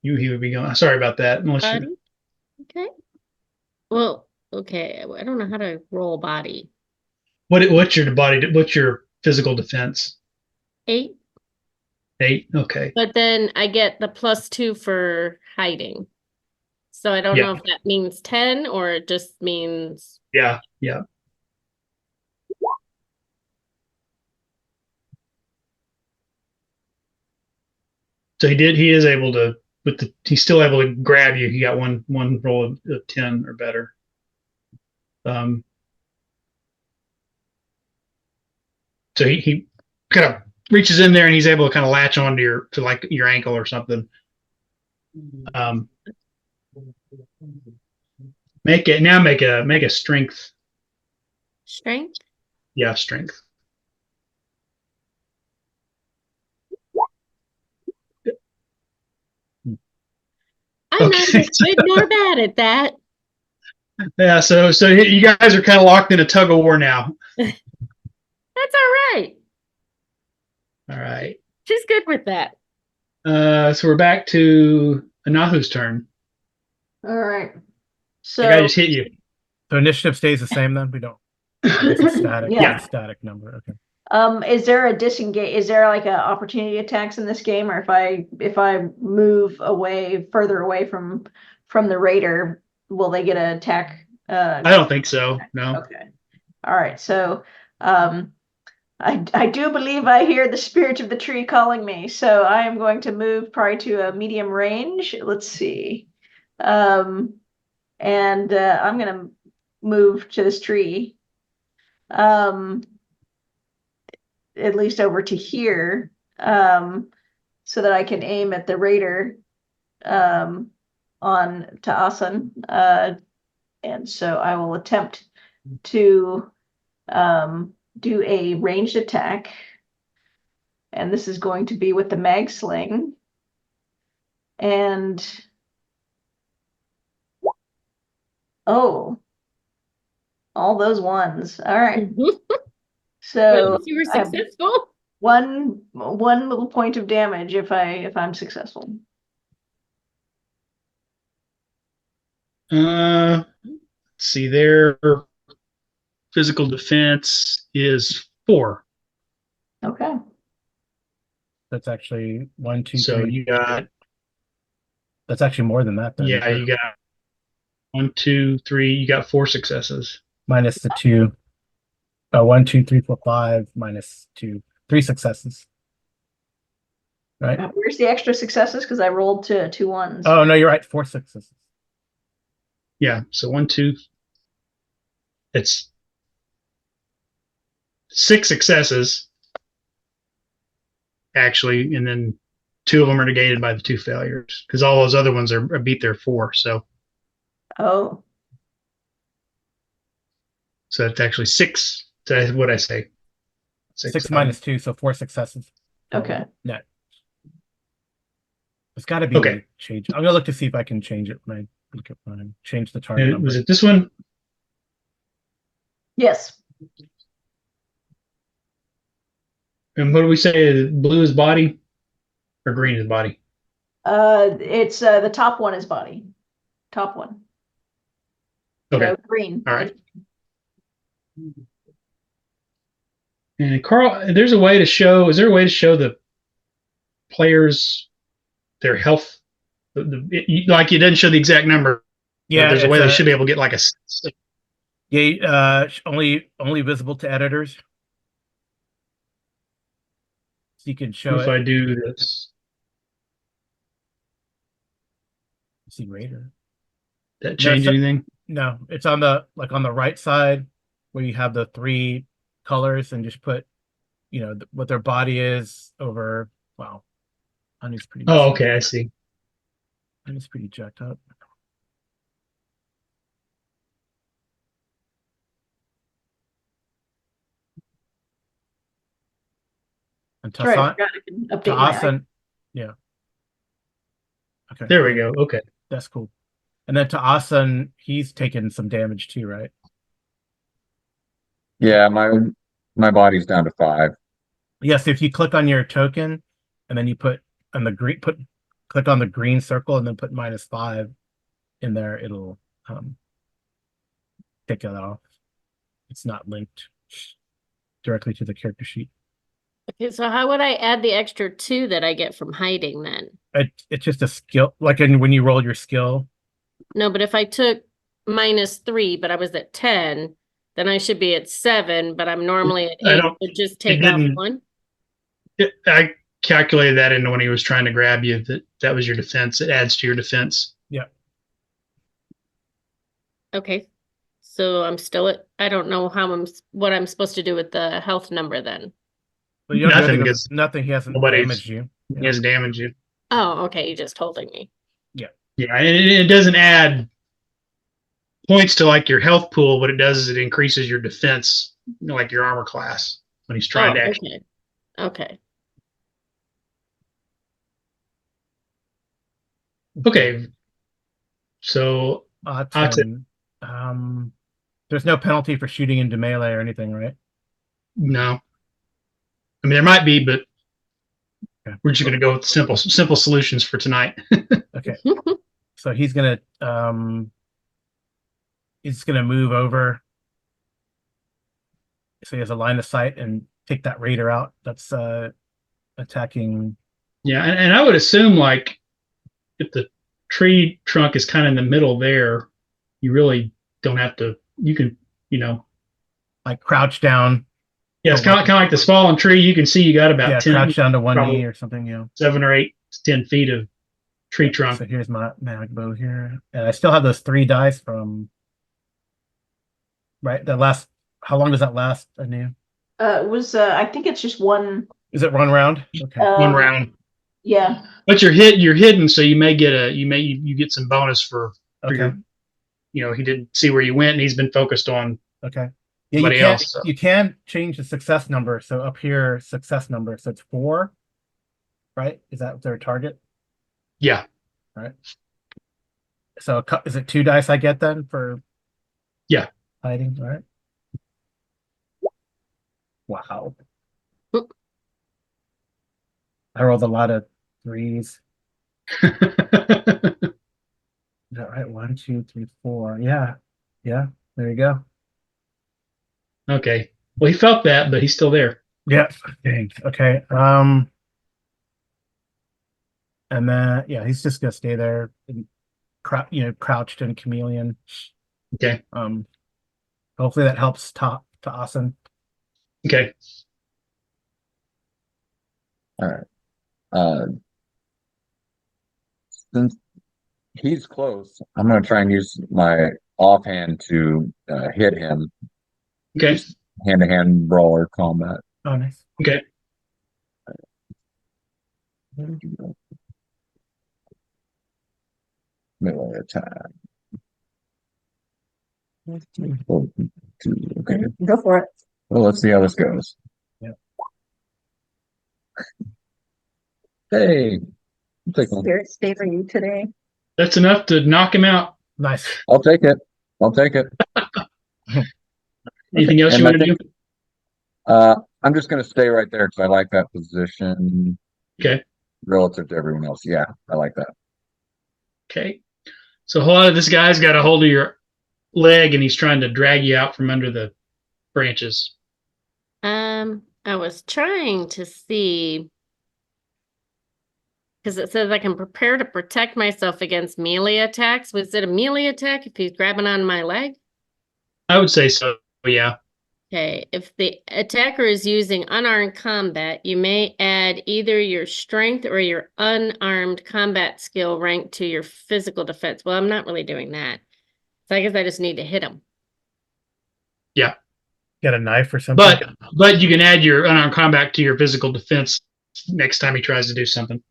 he would be going. Sorry about that. Body? Okay. Well, okay. I don't know how to roll body. What's your physical defense? 8. 8. Okay. But then I get the +2 for hiding. So I don't know if that means 10 or it just means. Yeah. So he is able to, he's still able to grab you. He got one roll of 10 or better. So he kind of reaches in there and he's able to kind of latch onto your ankle or something. Make a strength. Strength? Yeah, strength. I'm Okay. neither good nor bad at that. Yeah, so you guys are kind of locked in a tug of war now. That's all right. All right. She's good with that. So we're back to Anahu's turn. All right. The guy So just hit you. So initiative stays the same then? We don't. I guess it's static. Yeah. It's a static number. Okay. is there a disengage? Is there like a opportunity attacks in this game, or if I move further away from the raider, will they get an attack? I don't think so. No. Okay. All right. So, I do believe I hear the spirit of the tree calling me. So I am going to move probably to a medium range. Let's see. And I'm going to move to this tree. At least over to here. So that I can aim at the raider on Ta'asan. And so I will attempt to do a ranged attack. And this is going to be with the mag sling. And all those ones. All right. So Well, you were I have successful. one little point of damage if I'm successful. Let's see, their physical defense is 4. Okay. That's actually 1, 2, So 3. you got, That's actually more than that then. yeah, you got 1, 2, 3. You got 4 successes. Minus the 2. 1, 2, 3, 4, 5 minus 2. 3 successes. Right? Where's the extra successes? Because I rolled 2 ones. Oh no, you're right. 4 successes. Yeah. So 1, 2. It's 6 successes actually, and then 2 of them are negated by the 2 failures because all those other ones are beat their 4. So Oh. it's actually 6. So what I say? 6 minus 2, so 4 successes. Okay. Net. It's got to be Okay. like change. I'm gonna look to see if I can change it when I look at mine. Change the target number. Was it this one? Yes. And what do we say? Blue is body or green is body? It's the top one is body. Top one. Okay. So green. All right. And Carl, is there a way to show the players their health? Like it doesn't show the exact number. Yeah, there's a way they should be able to get like a. Yeah, only visible to editors. So you can show If it. I do this, See Raider. that change anything? No, it's on the right side where you have the 3 colors and just put, what their body is over. Wow, Honey's pretty. Oh, okay, I see. Honey's pretty jacked up. And Sorry, I Tassan, forgot I can update my Ta'asan, yeah. Okay, There we go. Okay. that's cool. And then Ta'asan, he's taken some damage too, right? Yeah, my body's down to 5. Yes, if you click on your token and then you put on the green, click on the green circle and then put -5 in there, it'll take it off. It's not linked directly to the character sheet. Okay, so how would I add the extra 2 that I get from hiding then? It's just a skill, like when you roll your skill. No, but if I took -3, but I was at 10, then I should be at 7, but I'm normally at 8. So just take off 1. calculated that into when he was trying to grab you. That was your defense. It adds to your defense. Okay. So I'm still at, I don't know what I'm supposed to do with the health number then. But you don't do Nothing, anything, because nothing. He hasn't nobody's- damaged you. He has damaged you. Oh, okay. You're just holding me. Yeah, and it doesn't add points to like your health pool. What it does is it increases your defense, like your armor class when he's trying to actually. Okay. Okay. So Odd I'd say- 10. There's no penalty for shooting into melee or anything, right? no. I mean, there might be, but Okay. we're just going to go with simple solutions for tonight. Okay. So he's gonna move over. So he has a line of sight and take that raider out. That's attacking. Yeah, and I would assume like if the tree trunk is kind of in the middle there, you really don't have to. You can, Like crouch down. yeah, it's kind of like this fallen tree. You can see you got about 10, crouch down to one probably knee or something, 7 or 8, 10 feet of tree trunk. So here's my mag bow here. And I still have those 3 dice from right. How long does that last, Anu? It was, I think it's just one. Is it 1 round? Okay. One round. Yeah. But you're hidden, so you may get you get some bonus for Okay. your, he didn't see where you went, and he's been focused on Okay. Yeah, somebody else. So. you can change the success number. So up here, success number. So it's 4, right? Is that their target? Yeah. Right. So is it 2 dice I get then for? Yeah. Hiding. All right. Wow. I rolled a lot of 3s. Is that right? 1, 2, 3, 4. Yeah. Yeah. There you go. Okay. Well, he felt that, but he's still there. Yeah. Dang. Okay. And then he's just gonna stay there and crouched in chameleon. Okay. Hopefully that helps to Asen. Okay. All right. Since he's close, I'm going to try and use my offhand to hit him. Okay. Hand-to-hand brawler combat. Oh, nice. Okay. Melee attack. Okay. Go for it. Well, let's see how this goes. Yeah. Hey, I'll take one. Spirits favor you today. That's enough to knock him out. Nice. I'll take it. I'll take it. Anything else And you I want to do? think, I'm just going to stay right there because I like that position Okay. relative to everyone else. Yeah, I like that. Okay. So hold on, this guy's got a hold of your leg and he's trying to drag you out from under the branches. I was trying to see because it says I can prepare to protect myself against melee attacks. Was it a melee attack if he's grabbing on my leg? I would say so, yeah. Okay, if the attacker is using unarmed combat, you may add either your strength or your unarmed combat skill rank to your physical defense. Well, I'm not really doing that. So I guess I just need to hit him. Yeah. Got a knife or something? But you can add your unarmed combat to your physical defense next time he tries to do something.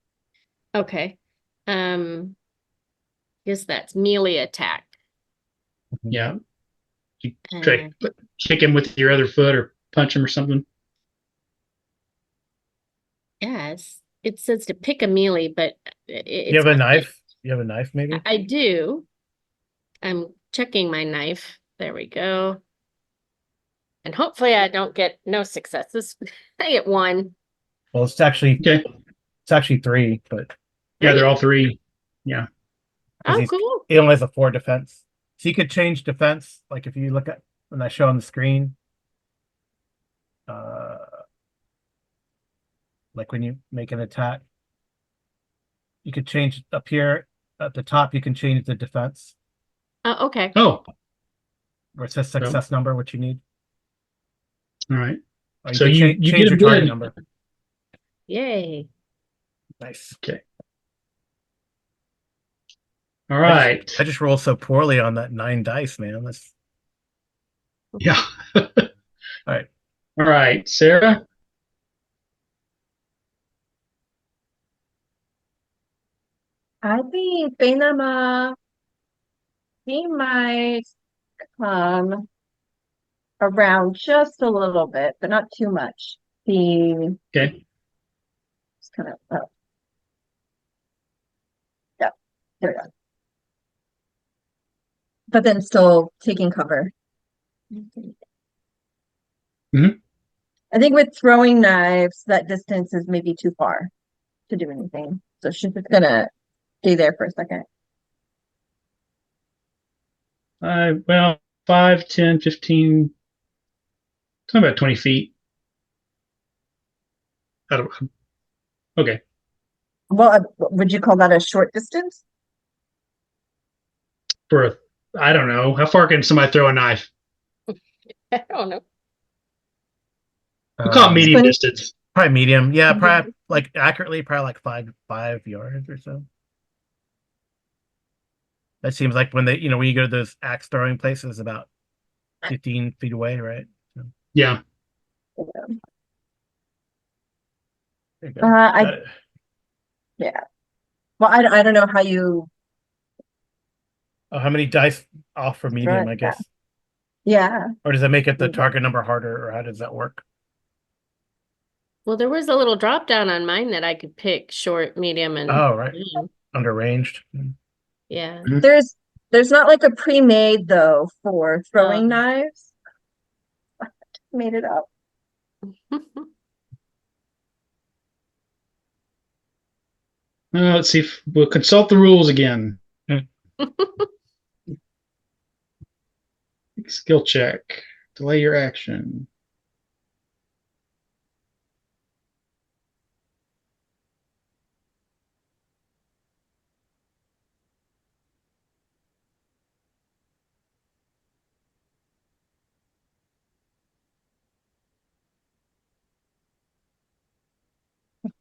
Okay. Guess that's melee attack. Yeah. You try to kick him with your other foot or punch him or something. Yes, it says to pick a melee, but You have a knife? You have a knife, maybe? I do. I'm checking my knife. There we go. And hopefully I don't get no successes. I get 1. Well, it's actually Okay. 3, but Yeah, they're all 3. Yeah. Oh, he's- cool. it only has a 4 defense. So you could change defense, like if you look at when I show on the screen. Like when you make an attack, you could change up here at the top. You can change the defense Okay. Oh, where it says success number, what you need. all right. Or So can you change get a your target good- number. Yay. Nice. All right. I just rolled so poorly on that 9 dice, man. That's Yeah. all right. All right, Sarah. I think Bainama, he might come around just a little bit, but not too much. He Okay. just kind of, oh, yeah, there we go. But then still taking cover. Mhm. I think with throwing knives, that distance is maybe too far to do anything. So she's just gonna stay there for a second. Well, 5, 10, 15, something about 20 feet. Okay. Well, would you call that a short distance? I don't know. How far can somebody throw a knife? I don't know. We'll call it medium 20 distance. Probably medium. Yeah, probably like accurately, probably like 5 yards or so. That seems like when when you go to those axe throwing places, about 15 feet away, right? So, Yeah. there you go. I Got it. yeah. Well, I don't know how you Oh, how many dice off for throw medium, it. I guess? Yeah. Or does that make it the target number harder, or how does that work? Well, there was a little drop down on mine that I could pick short, medium, and Oh, right. long. Under ranged. Yeah. There's not like a pre-made though for throwing knives. Made it up. Let's see if we'll consult the rules again. Skill check. Delay your action.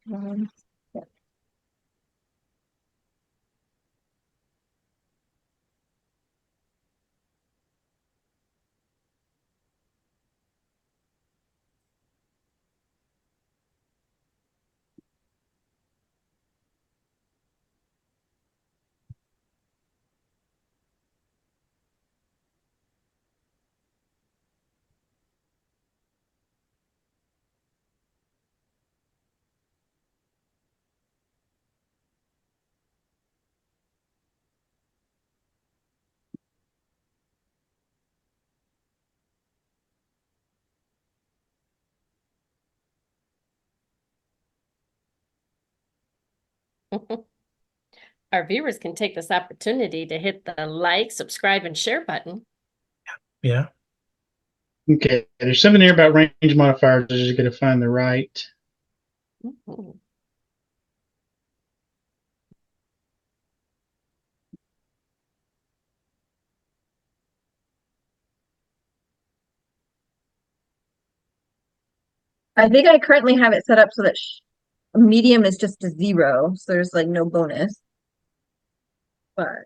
Yeah. Our viewers can take this opportunity to hit the like, subscribe, and share button. Yeah. Okay. There's something here about range modifiers. I just got to find the right. Mhm. I think I currently have it set up so that medium is just a 0, so there's like no bonus. But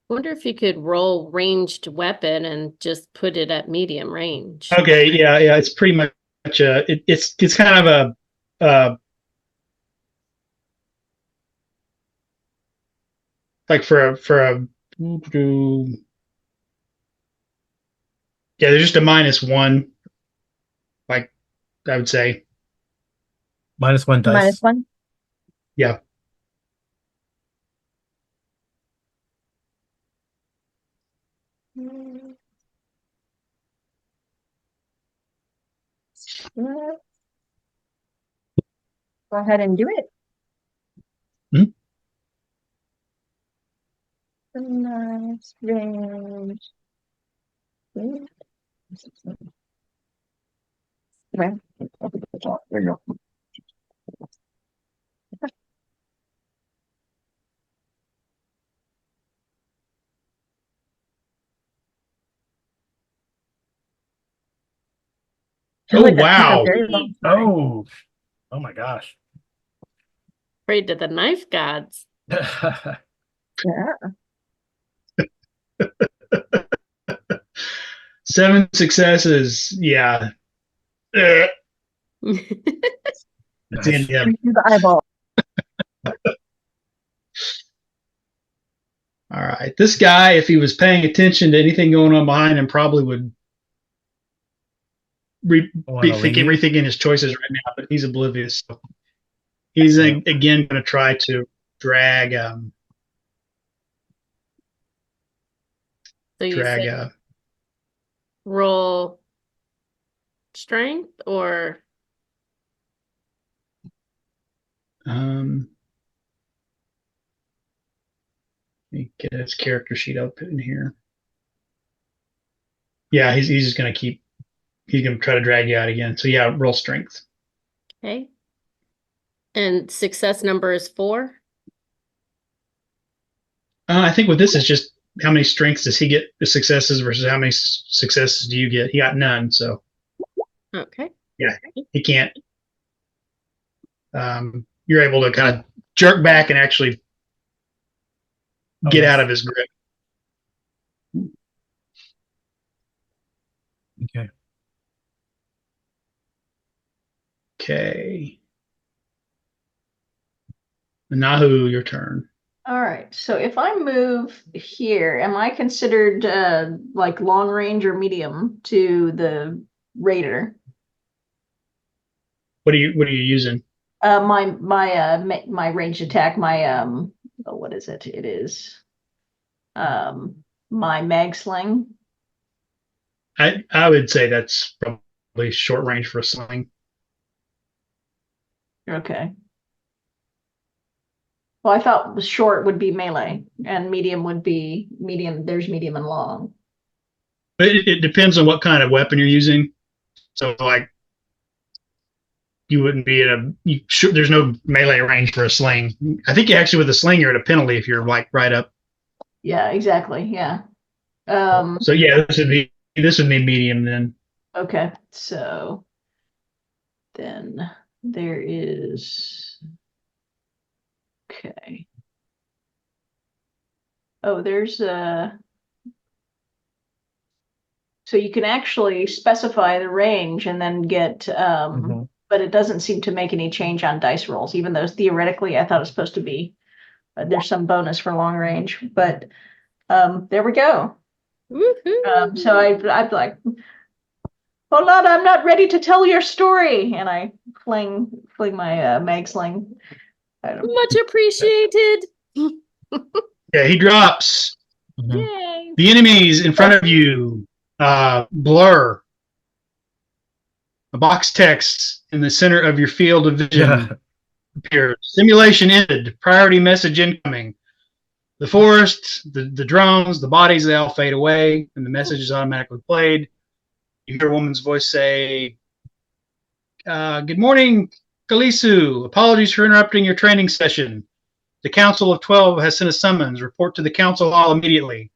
Wonder if you could roll ranged weapon and just put it at medium range. Okay. Yeah. Yeah. It's pretty much it's kind of like for a yeah. There's just a -1. Like I would say. -1 dice. -1. Yeah. Go ahead and do it. Hmm? Nice range. Right. There you go. feel Oh, like that took a wow. very long time. Oh my gosh. Prayed to the knife gods. Yeah. 7 successes. Yeah. It's the end. Nice. Yeah. Right through the eyeball. All right. This guy, if he was paying attention to anything going on behind him, probably would be Wanna leave? rethinking his choices right now, but he's oblivious. So he's Yeah. again going to try to drag So you drag said roll strength or let me get his character sheet up in here. Yeah, he's just going to keep. He's going to try to drag you out again. So yeah, roll strength. okay. And success number is 4. I think with this is just how many strengths does he get the successes versus how many successes do you get? He got none, so Okay. he can't. You're able to kind of jerk back and actually get out of his grip. Okay. Okay. Nahu, your turn. All right. So if I move here, am I considered like long range or medium to the raider? What are you using? My ranged attack, what is it? It is my mag sling. I would say that's probably short range for a sling. Okay. Well, I thought the short would be melee and medium would be medium. There's medium and long. But it depends on what kind of weapon you're using. So like you wouldn't be there's no melee range for a sling. I think actually with a sling you're at a penalty if you're like right up. Yeah, exactly. Yeah. So yeah, this would be medium then. Okay. So then there is. Okay. Oh, there's so you can actually specify the range and then get but it doesn't seem to make any change on dice rolls, even though theoretically I thought it was supposed to be there's some bonus for long range, but there we go. Woohoo. So I'd like, hold on, I'm not ready to tell your story, and I fling my mag sling. Much appreciated. Yeah, he drops. Yay. The enemies in front of you blur. A box text in the center of your field of vision appears. Simulation ended. Priority message incoming. The forest, the drones, the bodies, they all fade away, and the message is automatically played. You hear a woman's voice say, good morning, Kalisu. Apologies for interrupting your training session. The Council of 12 has sent a summons. Report to the Council Hall immediately.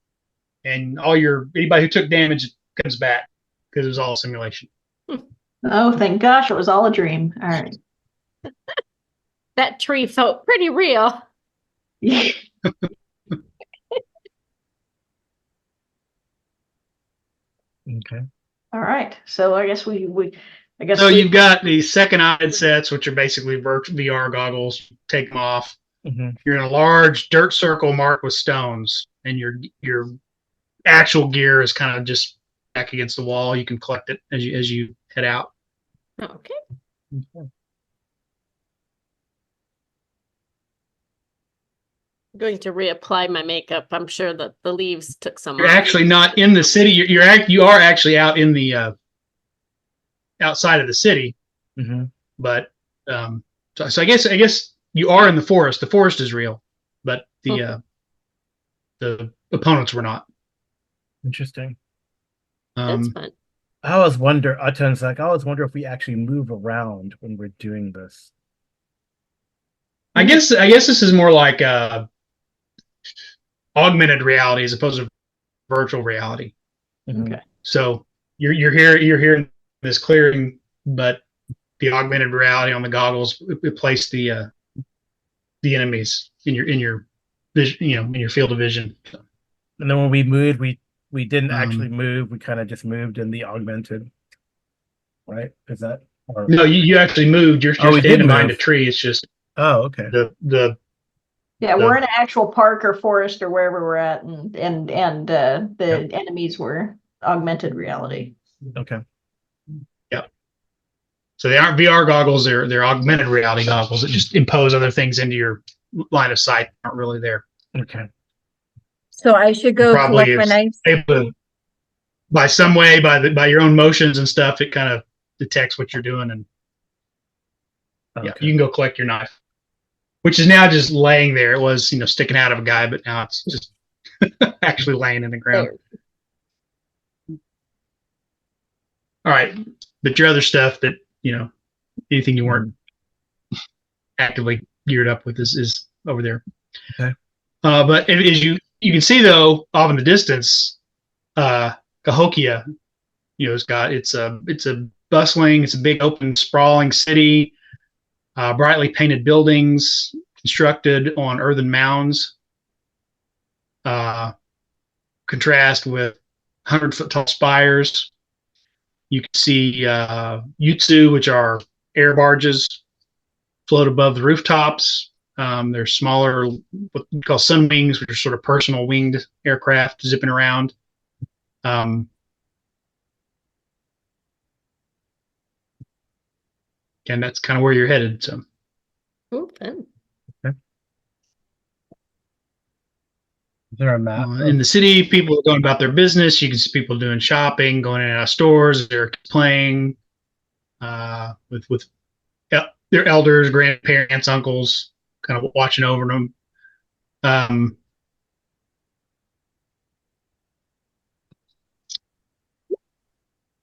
And anybody who took damage comes back because it was all a simulation. Oh, thank gosh, it was all a dream. All right. That tree felt pretty real. Okay. All right. So I guess So you've got the second eye headsets, which are basically VR goggles. Take them off. You're in a large dirt circle marked with stones, and your actual gear is kind of just back against the wall. You can collect it as you head out. Okay. I'm going to reapply my makeup. I'm sure that the leaves took some You're off. actually not in the city. You are actually out in the outside of the city. But so I guess you are in the forest. The forest is real, but the opponents were not. Interesting. That's fun. I always wonder if we actually move around when we're doing this. I guess this is more like augmented reality as opposed to virtual reality. Okay. So you're here in this clearing but the augmented reality on the goggles replaced the enemies in your vision, in your field of vision. And then when we moved, we didn't actually Um, move. We kind of just moved in the augmented, right? Is that? Or, No, you actually moved. You're we did standing behind a move. tree. It's just Oh, okay. Yeah, we're in an actual park or forest or wherever we're at, and the enemies were augmented reality. Okay. so they aren't VR goggles. They're augmented reality goggles that just impose other things into your line of sight. Aren't really there. Okay. So I should go Probably collect my is knives. able to, by some way, by your own motions and stuff, it kind of detects what you're doing, and Okay. you can go collect your knife, which is now just laying there. It was sticking out of a guy, but now it's just actually laying in the ground. There. All right, but your other stuff that anything you weren't actively geared up with is over there. Okay. But as you can see though, off in the distance, Cahokia, it's a bustling, it's a big open sprawling city, brightly painted buildings constructed on earthen mounds. Contrast with 100-foot tall spires. You can see yutsu, which are air barges, float above the rooftops. They're smaller, what we call sunwings, which are sort of personal winged aircraft zipping around. And that's kind of where you're headed. So, Ooh, fun. Is there a map? in the city, people are going about their business. You can see people doing shopping, going in and out of stores. They're playing with their elders, grandparents, uncles, kind of watching over them.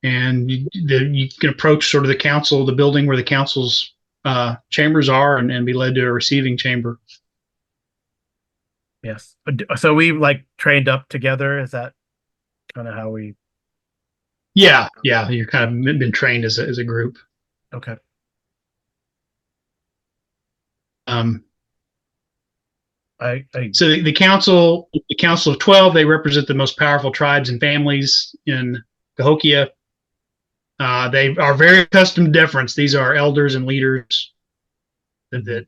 And you can approach sort of the council, the building where the council's chambers are, and be led to a receiving chamber. Yes. So we trained up together. Is that kind of how we? Yeah. You're kind of been trained as a group. Okay. So the council of 12, they represent the most powerful tribes and families in Cahokia. They are very accustomed to deference. These are elders and leaders that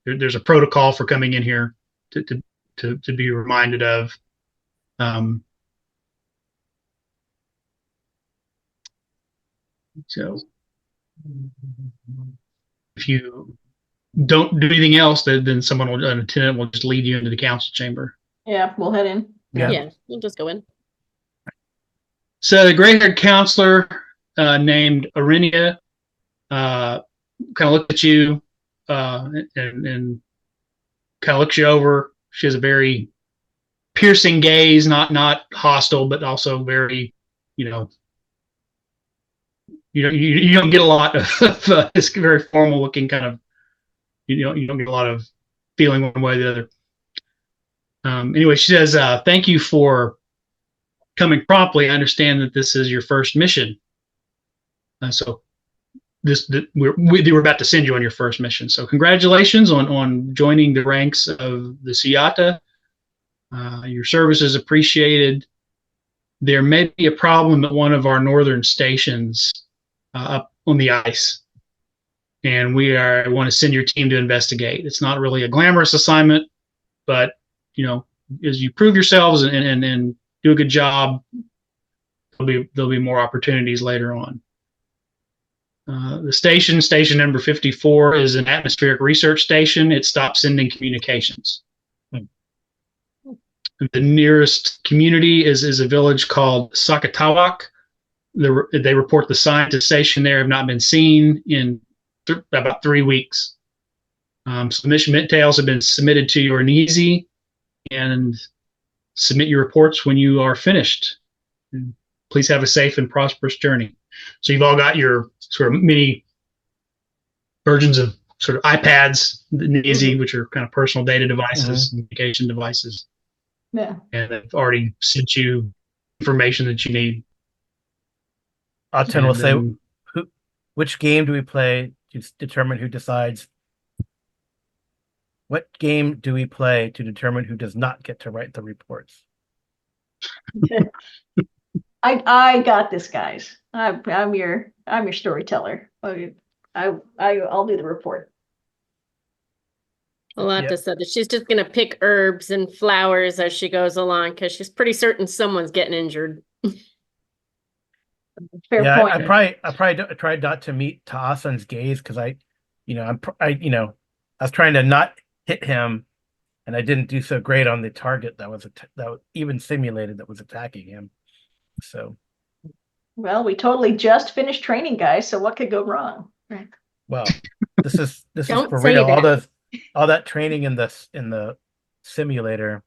there's a protocol for coming in here to be reminded of. So if you don't do anything else, then an attendant will just lead you into the council chamber. Yeah, we'll head in. Yeah, we'll just go in. So the gray-haired counselor named Arinia kind of looked at you and kind of looks you over. She has a very piercing gaze, not hostile, but also very, you don't get a lot of this very formal looking kind of, you don't get a lot of feeling one way or the other. Anyway, she says, thank you for coming promptly. I understand that this is your first mission. So we're about to send you on your first mission. So congratulations on joining the ranks of the Siata. Your service is appreciated. There may be a problem at one of our northern stations up on the ice, and I want to send your team to investigate. It's not really a glamorous assignment, but as you prove yourselves and do a good job, there'll be more opportunities later on. The station number 54, is an atmospheric research station. It stopped sending communications. The nearest community is a village called Sakatawak. They report the scientists stationed there have not been seen in about 3 weeks. Submission details have been submitted to your Nizi, and submit your reports when you are finished. And please have a safe and prosperous journey. So you've all got your sort of mini versions of sort of iPads, the Nizi, which are kind of personal data devices, communication devices. Yeah. And they've already sent you information that you need. Aten will say, Which game do we play to determine who decides? What game do we play to determine who does not get to write the reports? I got this, guys. I'm your storyteller. I'll do the report. Alata said that she's just gonna pick herbs and flowers as she goes along because she's pretty certain someone's getting injured. Fair Yeah, point. I tried not to meet Ta'asan's gaze because I was trying to not hit him, and I didn't do so great on the target that was even simulated that was attacking him. So, Well, we totally just finished training, guys. So what could go wrong? Right. well, this is Don't for say real. that. All that training in the simulator.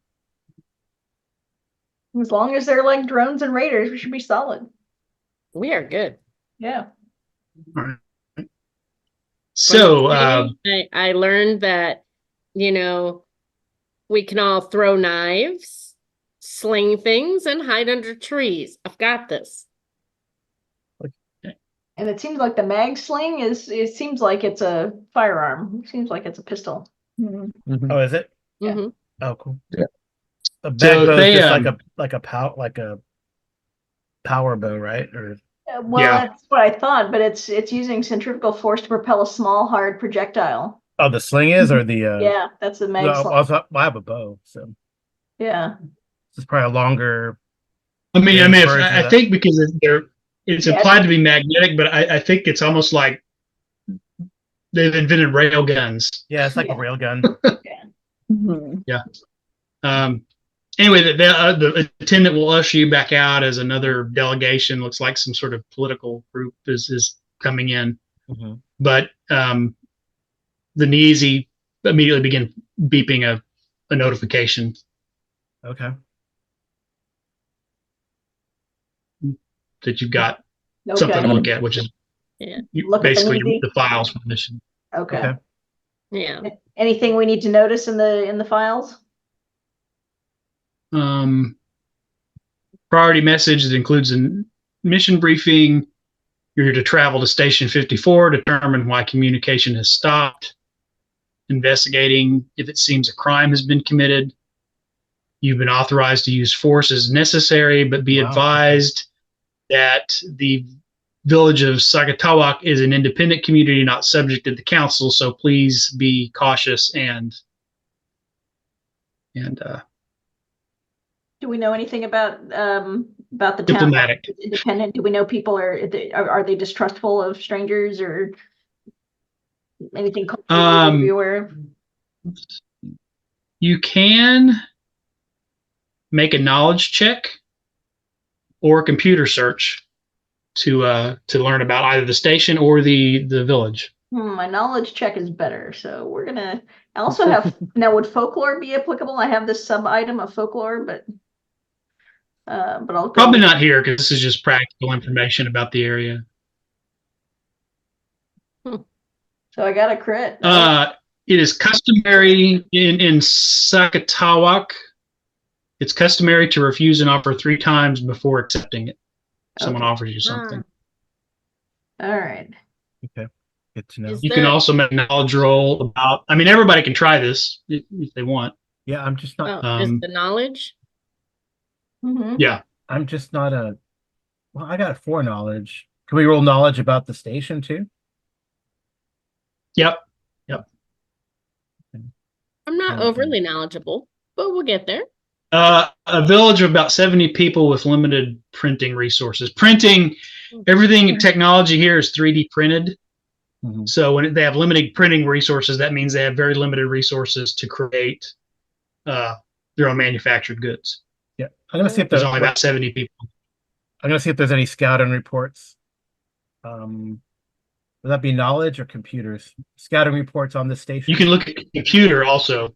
As long as they're like drones and raiders, we should be solid. We are good. Yeah. So, I learned that, we can all throw knives, sling things, and hide under trees. I've got this. And it seems like the mag sling it seems like it's a firearm. It seems like it's a pistol. Oh, is it? Yeah. Mhm. Oh, cool. Yeah. A bag So bow they, is just like a power bow, right? Or Well, Yeah. that's what I thought, but it's using centrifugal force to propel a small, hard projectile. oh, the sling is or the Yeah, that's the mag well, sling. also, I have a bow, so Yeah. this is probably a longer. I mean, version of I that. think because it's Yeah. implied to be magnetic, but I think it's almost like they've invented rail guns. Yeah, it's like Yeah. a rail gun. Anyway, the attendant will usher you back out as another delegation. Looks like some sort of political group is coming in. Mhm. But the Nizi immediately begin beeping a notification Okay. that you've got Okay. something to look at, which is Yeah. Look at the basically Nizi? the files for the mission. Okay. Okay. Yeah. Anything we need to notice in the files? Priority message that includes a mission briefing. You're to travel to Station 54, determine why communication has stopped, investigating if it seems a crime has been committed. You've been authorized to use force as necessary, but be Wow. advised that the village of Sagatawak is an independent community, not subject to the council. So please be cautious and Do we know anything about the town? diplomatic. It's independent. Do we know people are they distrustful of strangers or anything culturally to be aware of? You can make a knowledge check or a computer search to learn about either the station or the village. My knowledge check is better, so we're gonna. I also have now. Would folklore be applicable? I have this sub item of folklore, but I'll go Probably not here because this is just practical information about the area. So I got a crit. It is customary in Sakatawak. It's customary to refuse an offer 3 times before accepting it. Someone Okay. offers you something. All right. Okay. Good to know. Is You can there- also make a knowledge roll about. I mean, everybody can try this if they want. Yeah, I'm just not. Is the knowledge? Mhm. Yeah. I'm just not a. Well, I got 4 knowledge. Can we roll knowledge about the station too? Yep. I'm not Okay. overly knowledgeable, but we'll get there. A village of about 70 people with limited printing resources. Everything technology here is 3D printed. Mhm. So when they have limited printing resources, that means they have very limited resources to create their own manufactured goods. Yeah, I'm gonna see if There's there's. only about 70 people. I'm gonna see if there's any scouting reports. Would that be knowledge or computers? Scouting reports on this station. You can look at computer also.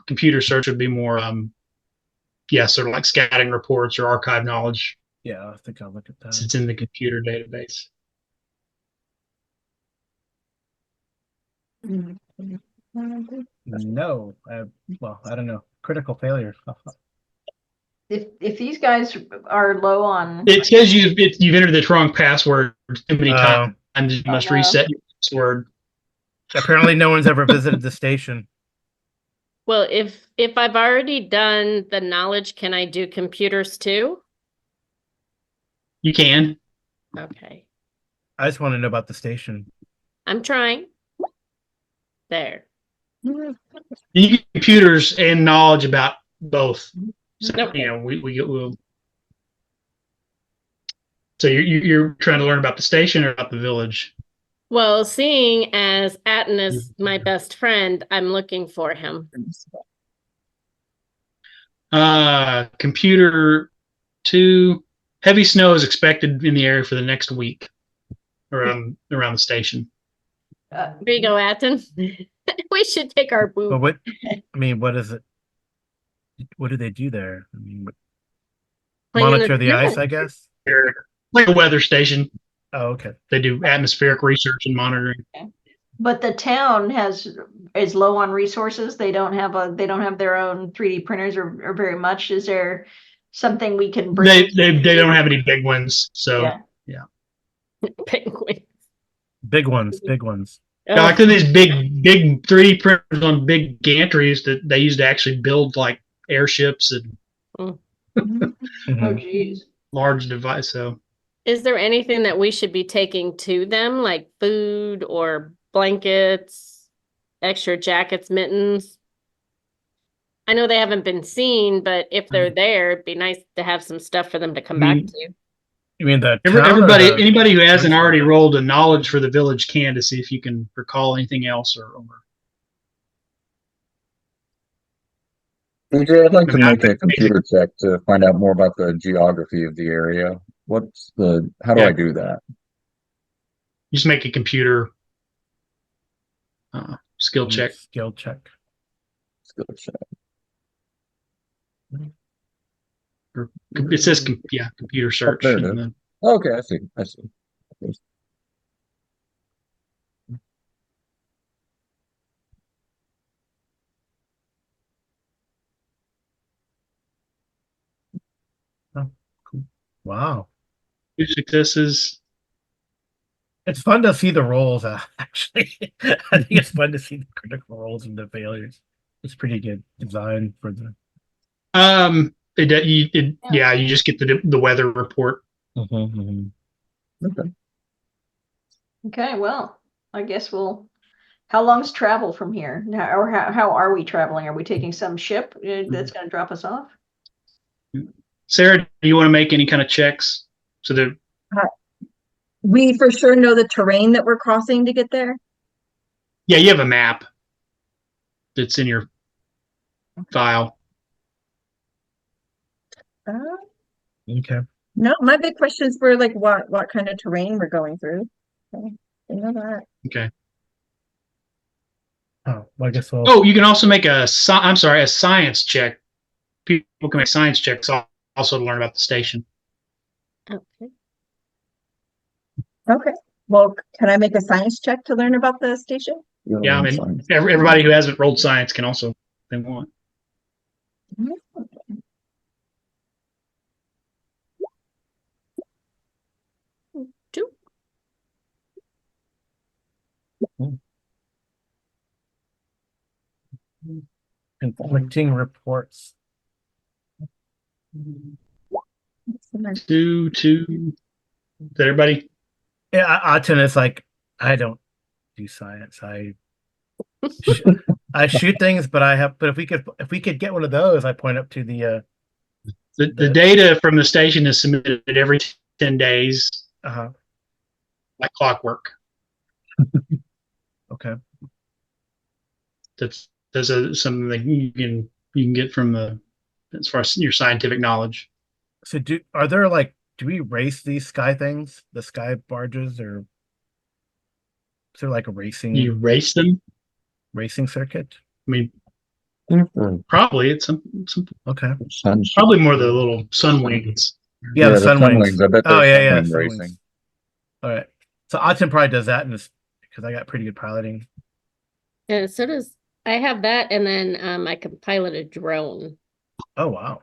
Computer search would be more, sort of like scouting reports or archive knowledge. Yeah, I think I'll look at that. It's in the computer database. No, I don't know. Critical failure. If these guys are low on, It says you've entered the wrong password too many times. and you must no. reset your password. Apparently, no one's ever visited the station. Well, if I've already done the knowledge, can I do computers too? You can. Okay. I just want to know about the station. I'm trying. There. You get computers and knowledge about both. So, Okay. you know, we'll. So you're trying to learn about the station or about the village? Well, seeing as Atten is my best friend, I'm looking for him. Computer 2. Heavy snow is expected in the area for the next week around the station. There you go, Atten. We should take our But boot. what? I mean, what is it? What do they do there? I mean, Play in monitor the snow. ice, I guess. They're like a weather station. Oh, okay. They do atmospheric research and monitoring. But the town is low on resources. They don't have their own 3D printers or very much. Is there something we can bring? They don't have any big ones, so Yeah. Penguin. Big ones, big ones. yeah, like these big 3D printers on big gantries that they use to actually build like airships and Oh, Mhm. geez. large device. So Is there anything that we should be taking to them, like food or blankets, extra jackets, mittens? I know they haven't been seen, but if they're there, it'd be nice to have some stuff for them to come back to. You mean the town or everybody, the- anybody who hasn't already rolled a knowledge for the village can to see if you can recall anything else or AJ, I'd like to make a computer check to find out more about the geography of the area. How do I do that? just make a computer skill check. Skill check. Skill check. It says computer search. there it is. and then- Okay, I see. Cool. Wow. 2 successes. It's fun to see the rolls, actually. I think it's fun to see the critical rolls and the failures. It's pretty good design for the. You just get the weather report. Okay. Okay, well, I guess how long's travel from here? Or how are we traveling? Are we taking some ship that's going to drop us off? Sarah, do you want to make any kind of checks? So that We for sure know the terrain that we're crossing to get there. you have a map that's in your file. Okay. No, my big questions were like what kind of terrain we're going through. Okay, I know that. Okay. Oh, well, I guess we'll. Oh, you can also make a science check. People can make science checks also to learn about the station. Okay. Okay. Well, can I make a science check to learn about the station? Yeah, I mean, everybody who hasn't rolled science can also, if they want. Two. Conflicting reports. Two. Is that everybody? Yeah, Aten is like, I don't do science. I shoot things, but if we could get one of those, I point up to the The data from the station is submitted every 10 days, like clockwork. Okay. That's something that you can get from as far as your scientific knowledge. So do we race these sky things, the sky barges, or is there like a You race them? racing circuit? I mean, probably it's some Okay. probably more the little sun wings. Yeah, the sun wings. I bet Oh there's yeah, sun sun racing. wings. All right. So Aten probably does that because I got pretty good piloting. Yeah, so does I have that, and then I can pilot a drone. Oh wow.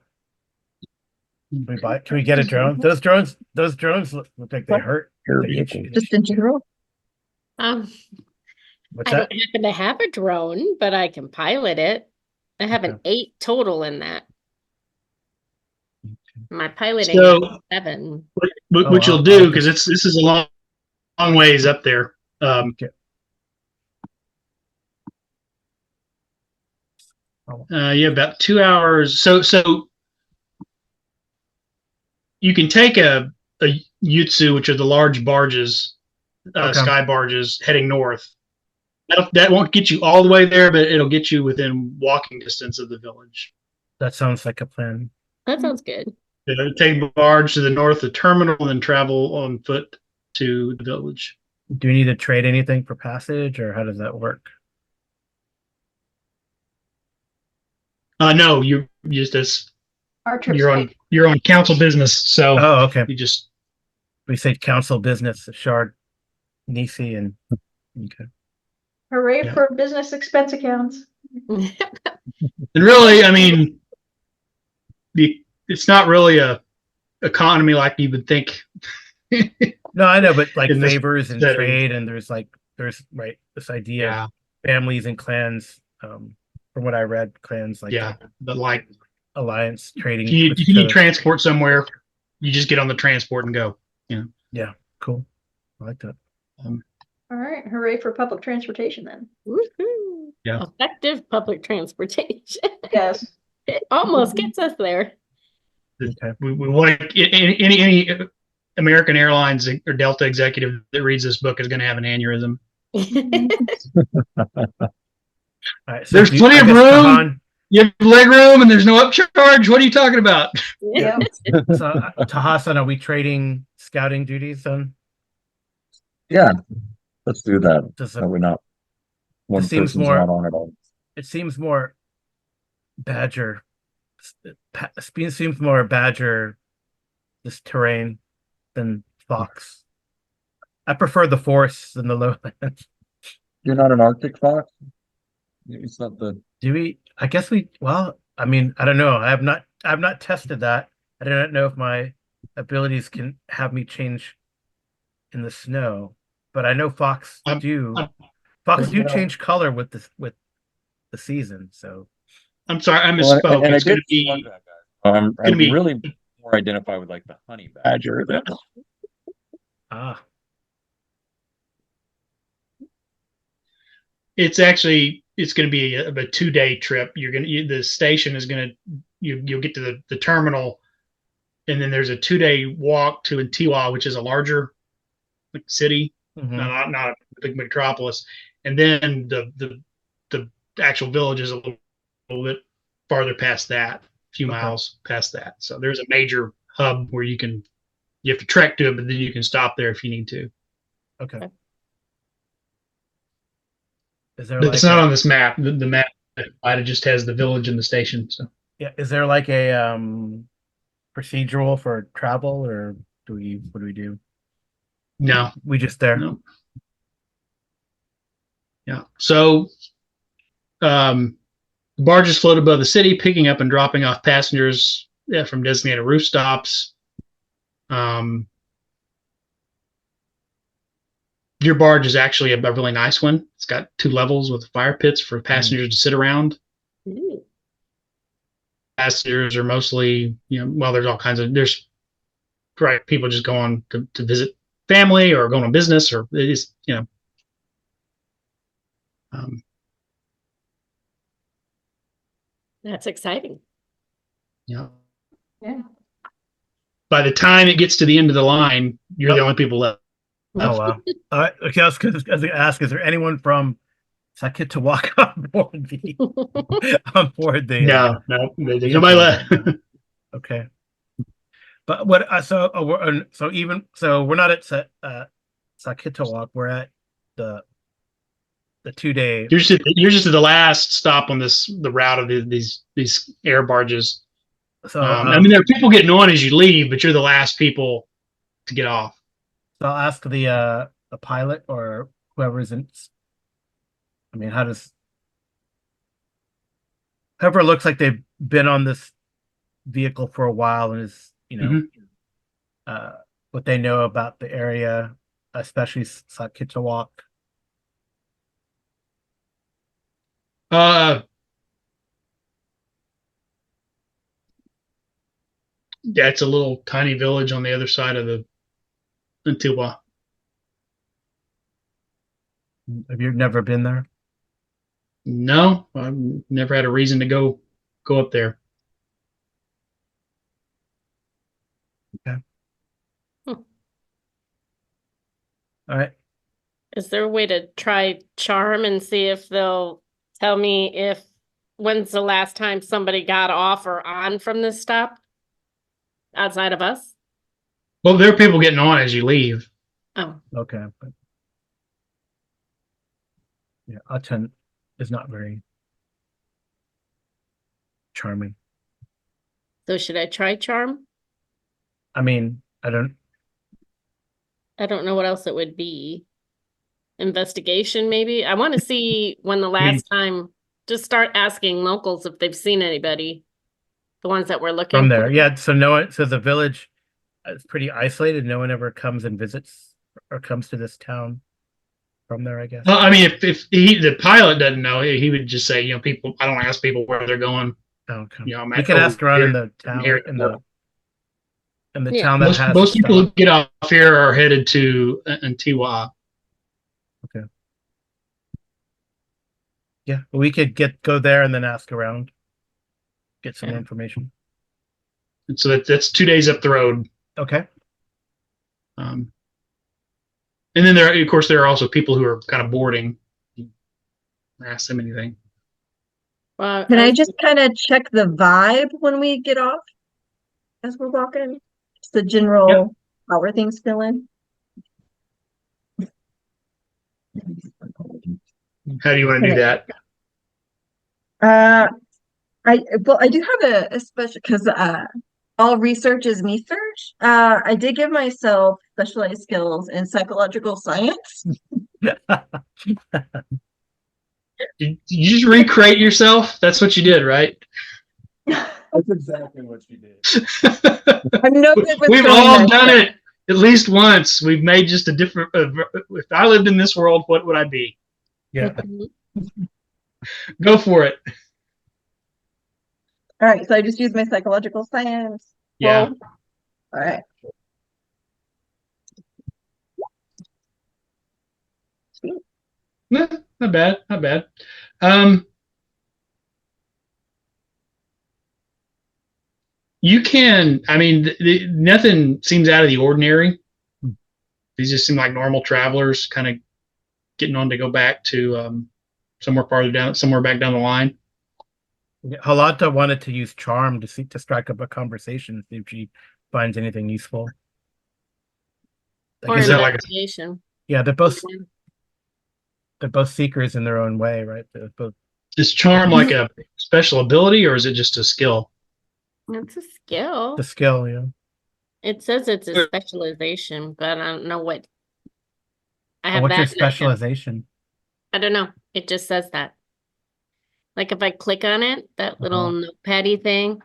Can we get a drone? Those drones look like they hurt. Air They itch. vehicle. Just in general. What's I that? don't happen to have a drone, but I can pilot it. I have an Okay. 8 total in that. My piloting So is 7. what Oh, wow. you'll I do, like because this. this is a long ways up there. Okay. Yeah, about 2 hours. So you can take a Yutsu, which are the large barges, Okay. sky barges heading north. That won't get you all the way there, but it'll get you within walking distance of the village. That sounds like a plan. That sounds good. Take a barge to the north, the terminal, and then travel on foot to the village. Do you need to trade anything for passage, or how does that work? No, you just as Our trip's you're on council business, so Oh, okay. you just We say council business, Shard, Nisi, and okay. hooray Yeah. for business expense accounts. and really, I mean, it's not really a economy like you would think. No, I know, but like In this favors and setting. trade, and there's right this idea Yeah, of families and clans. From what I read, clans like yeah, but like alliance trading. if you, with if each you need other. transport somewhere, you just get on the transport and go. Yeah, cool. I like that. All right, hooray for public transportation then. Woohoo. Yeah. Effective public transportation. Yes. It almost gets us there. Okay. We want any American Airlines or Delta executive that reads this book is going to have an aneurysm. All right. So There's plenty of room. Tahan, You have leg room, and there's no upcharge. What are you talking about? Yeah. so Tahasan, are we trading scouting duties then? Yeah, let's do that. Does That way not one seems person's more- not on it all. it seems more badger. It seems more badger this terrain than fox. I prefer the forests than the lowlands. You're not an Arctic fox? It's not the Do we? I guess we. Well, I mean, I don't know. I've not tested that. I do not know if my abilities can have me change in the snow, but I know fox I'm- do. I'm- Fox do you know- change color with the season. So I'm sorry, I well, misspoke. and I It's going did to be slug that guy. I'm gonna be- really more identified with like the honey badger than it's going to be a 2-day trip. The station is going to you'll get to the terminal, and then there's a 2-day walk to Antigua, which is a larger city, mhm. not a big metropolis, and then the actual village is a little bit farther past that, a few Okay. miles past that. So there's a major hub where you have to trek to it, but then you can stop there if you need to. Okay. Is there But like it's not a- on this map. The map it just has the village and the station. So Yeah, is there like a procedural for travel, or what do we do? no, We just there. no. Yeah. So barges float above the city, picking up and dropping off passengers from designated roof stops. Your barge is actually a really nice one. It's got 2 levels with fire pits for passengers to sit around. Ooh. Passengers are mostly, well, there's all kinds of people just going to visit family or going on business, or it is, That's exciting. Yeah. By the time it gets to the end of the line, you're the only people left. Oh wow. All right. Okay, I was going to ask, is there anyone from Sakitawaka on board the No, there's nobody left. Okay. But what we're not at Sakitawak, we're at the 2-day. You're just at the last stop on the route of these air barges. So I mean, there are people getting on as you leave, but you're the last people to get off. so I'll ask the pilot or whoever's in. I mean, whoever looks like they've been on this vehicle for a while and is, what they know about the area, especially Sakitawak. Yeah, it's a little tiny village on the other side of the Antigua. Have you never been there? No, I've never had a reason to go up there. All right. Is there a way to try charm and see if they'll tell me if when's the last time somebody got off or on from this stop outside of us? Well, there are people getting on as you leave. Oh, Okay. But yeah, Aten is not very charming. so should I try charm? I mean, I don't. I don't know what else it would be. Investigation, maybe? I want to see when the last time, just start asking locals if they've seen anybody. The ones that we're looking From there, for. yeah. So no one. So the village is pretty isolated. No one ever comes and visits or comes to this town from there, I guess. Well, I mean, if the pilot doesn't know, he would just say, people. I don't ask people where they're going. Okay. I'm We at- could ask around here- in the town here. in the Yeah. town that has Most the people stop. who get off here are headed to Antigua. Yeah, we could go there and then ask around, get some Yeah. information. And so that's 2 days up the road. Okay. And then of course, there are also people who are kind of boarding. Ask them anything. Well, Can I just kind of check the vibe when we get off as we're walking? Just the general, how are things feeling? How do you want to do that? I do have a special, because all research is me search. I did give myself specialized skills in psychological science. Did you just recreate yourself? That's what you did, right? That's exactly what you did. I'm no good with We've throwing all that done shit. it at least once. We've made just a different. If I lived in this world, what would I be? Yeah. Mhm. Go for it. All right, so I just use my psychological science. Yeah. Roll. All right. Sweet. No, not bad. Not bad. You can. I mean, nothing seems out of the ordinary. These just seem like normal travelers, kind of getting on to go back to somewhere back down the line. Yeah, Halata wanted to use charm to strike up a conversation, see if she finds anything useful. I Or guess Is that like a- investigation. yeah, they're both seekers in their own way, right? They're both Is charm like a special ability, or is it just a skill? It's a skill. the skill, yeah. It says it's a specialization, but I don't know what. I have What's your that. and I have- specialization? I don't know. It just says that. Like if I click on it, that little Uh-huh. notepaddy thing,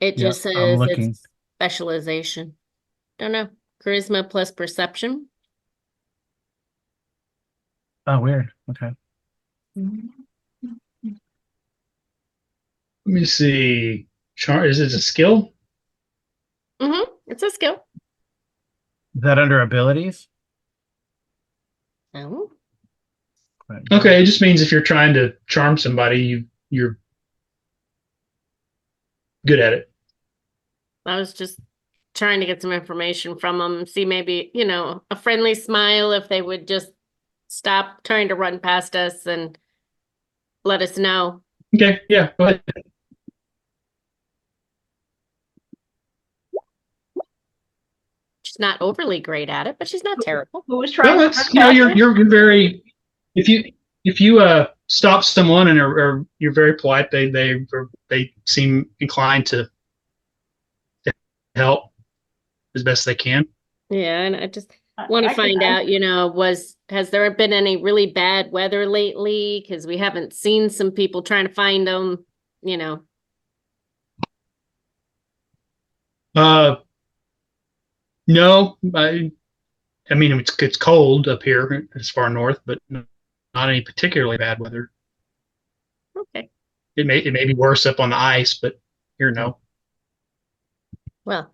it Yeah, just I'm says looking. it's specialization. Don't know. Charisma plus perception. Oh, weird. Okay. Let me see. Is it a skill? Mm-hmm. It's a skill. Is that under abilities? Oh. Right. Okay, it just means if you're trying to charm somebody, you're good at it. I was just trying to get some information from them, see maybe, a friendly smile if they would just stop trying to run past us and let us know. Okay, yeah, go ahead. She's not overly great at it, but she's not terrible. Who was trying Well, to that's run past you're very if you stop someone and are you're very polite, they seem inclined to help as best they can. Yeah, and I just you? want to I could- find I- out, has there been any really bad weather lately? Because we haven't seen some people trying to find them, No, I mean it's cold up here as far north, but not any particularly bad weather. Okay. It may be worse up on the ice, but here no. Well,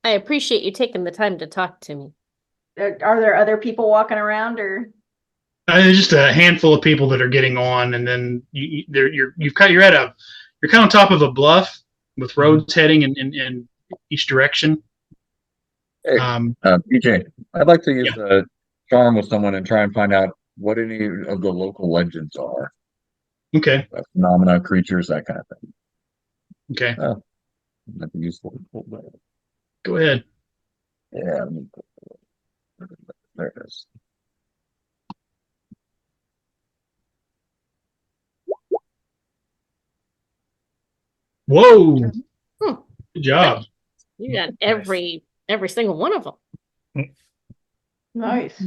I appreciate you taking the time to talk to me. Are there other people walking around or? There's just a handful of people that are getting on, and then you're kind of on top of a bluff with roads heading in each direction. Hey, PJ, I'd like to use a charm with someone and try and find out what any of the local legends are. Okay. Phenomena, creatures, that kind of thing. Okay. Oh, that'd be useful. Go ahead. Yeah. There it is. Whoa. Hmm. Good job. You got every single one of them. Nice.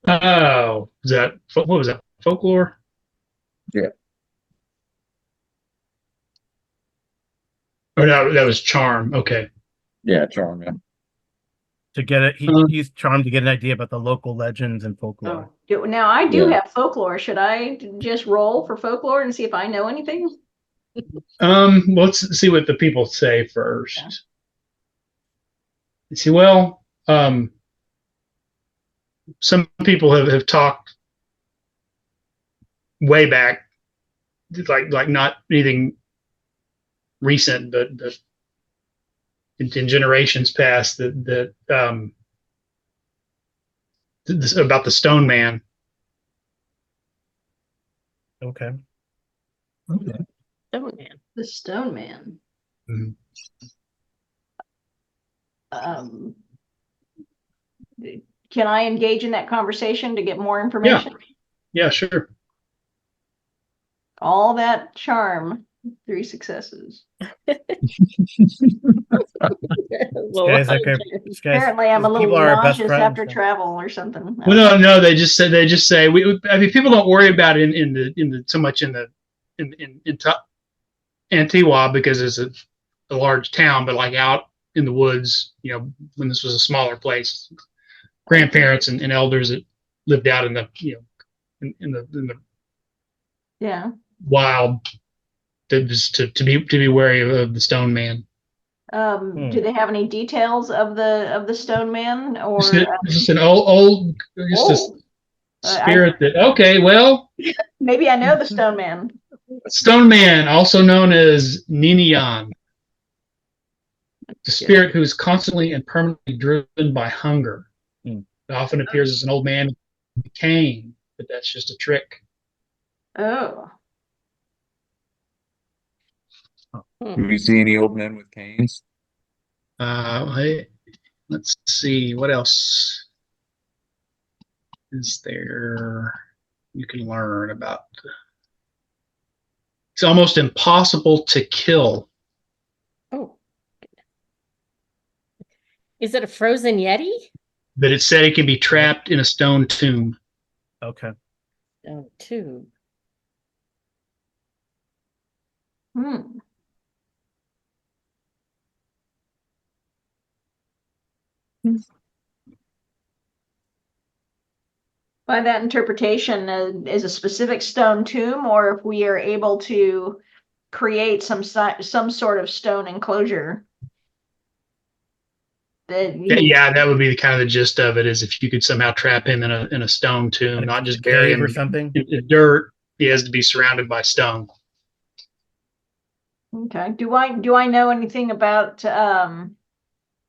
Oh, what was that? Folklore? Yeah. Or no, that was charm. Okay. Yeah, charm. Yeah. To get it, he used charm to get an idea about the local legends and folklore. Oh, now I do Yeah. have folklore. Should I just roll for folklore and see if I know anything? Let's see what the people say first. Yeah. See, well, some people have talked way back, like not anything recent, but in generations past that about the Stone Man. Okay. Stone Man. The Stone Man. Mhm. Can I engage in that conversation to get more information? Yeah, sure. All that charm, 3 successes. Guys, okay. Guys, Apparently, I'm a these little people are our best nauseous friends, after so- travel or something. Well, no, they just say I mean, people don't worry about it in the so much in Antigua because it's a large town, but like out in the woods, when this was a smaller place, grandparents and elders that lived out in the in the Yeah. wild to be wary of the Stone Man. Do they have any details of the Stone Man or It's just an old spirit that okay, well, maybe I know the Stone Man. Stone Man, also known as Ninian, the spirit who is constantly and permanently driven by hunger. It often appears as an old man with a cane, but that's just a trick. Oh. Do you see any old men with canes? Let's see, what else is there you can learn about? It's almost impossible to kill. Oh. Is it a frozen Yeti? But it said it can be trapped in a stone tomb. Okay. Stone tube. By that interpretation, is a specific stone tomb, or if we are able to create some sort of stone enclosure. Yeah, that would be the kind of the gist of it. Is if you could somehow trap him in a stone tomb, Like not just a bury cave him or something? in dirt. He has to be surrounded by stone. Okay. Do I know anything about? I'll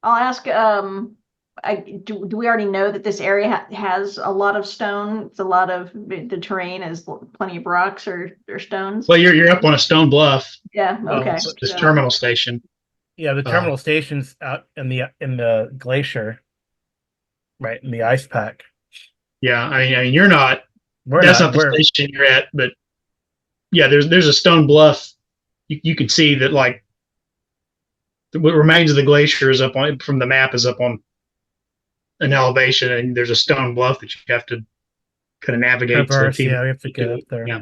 ask. Do we already know that this area has a lot of stone? It's a lot of the terrain is plenty of rocks or stones. Well, you're up on a stone bluff. Yeah. Okay. This terminal station. Yeah, the terminal station's out in the glacier, right in the ice pack. Yeah, I mean, you're not. That's not the station you're at, but yeah, there's a stone bluff. You can see that like what remains of the glacier is up on from the map is up on an elevation, and there's a stone bluff that you have to kind of navigate to Traverse, people. yeah, we have to get up there. Yeah.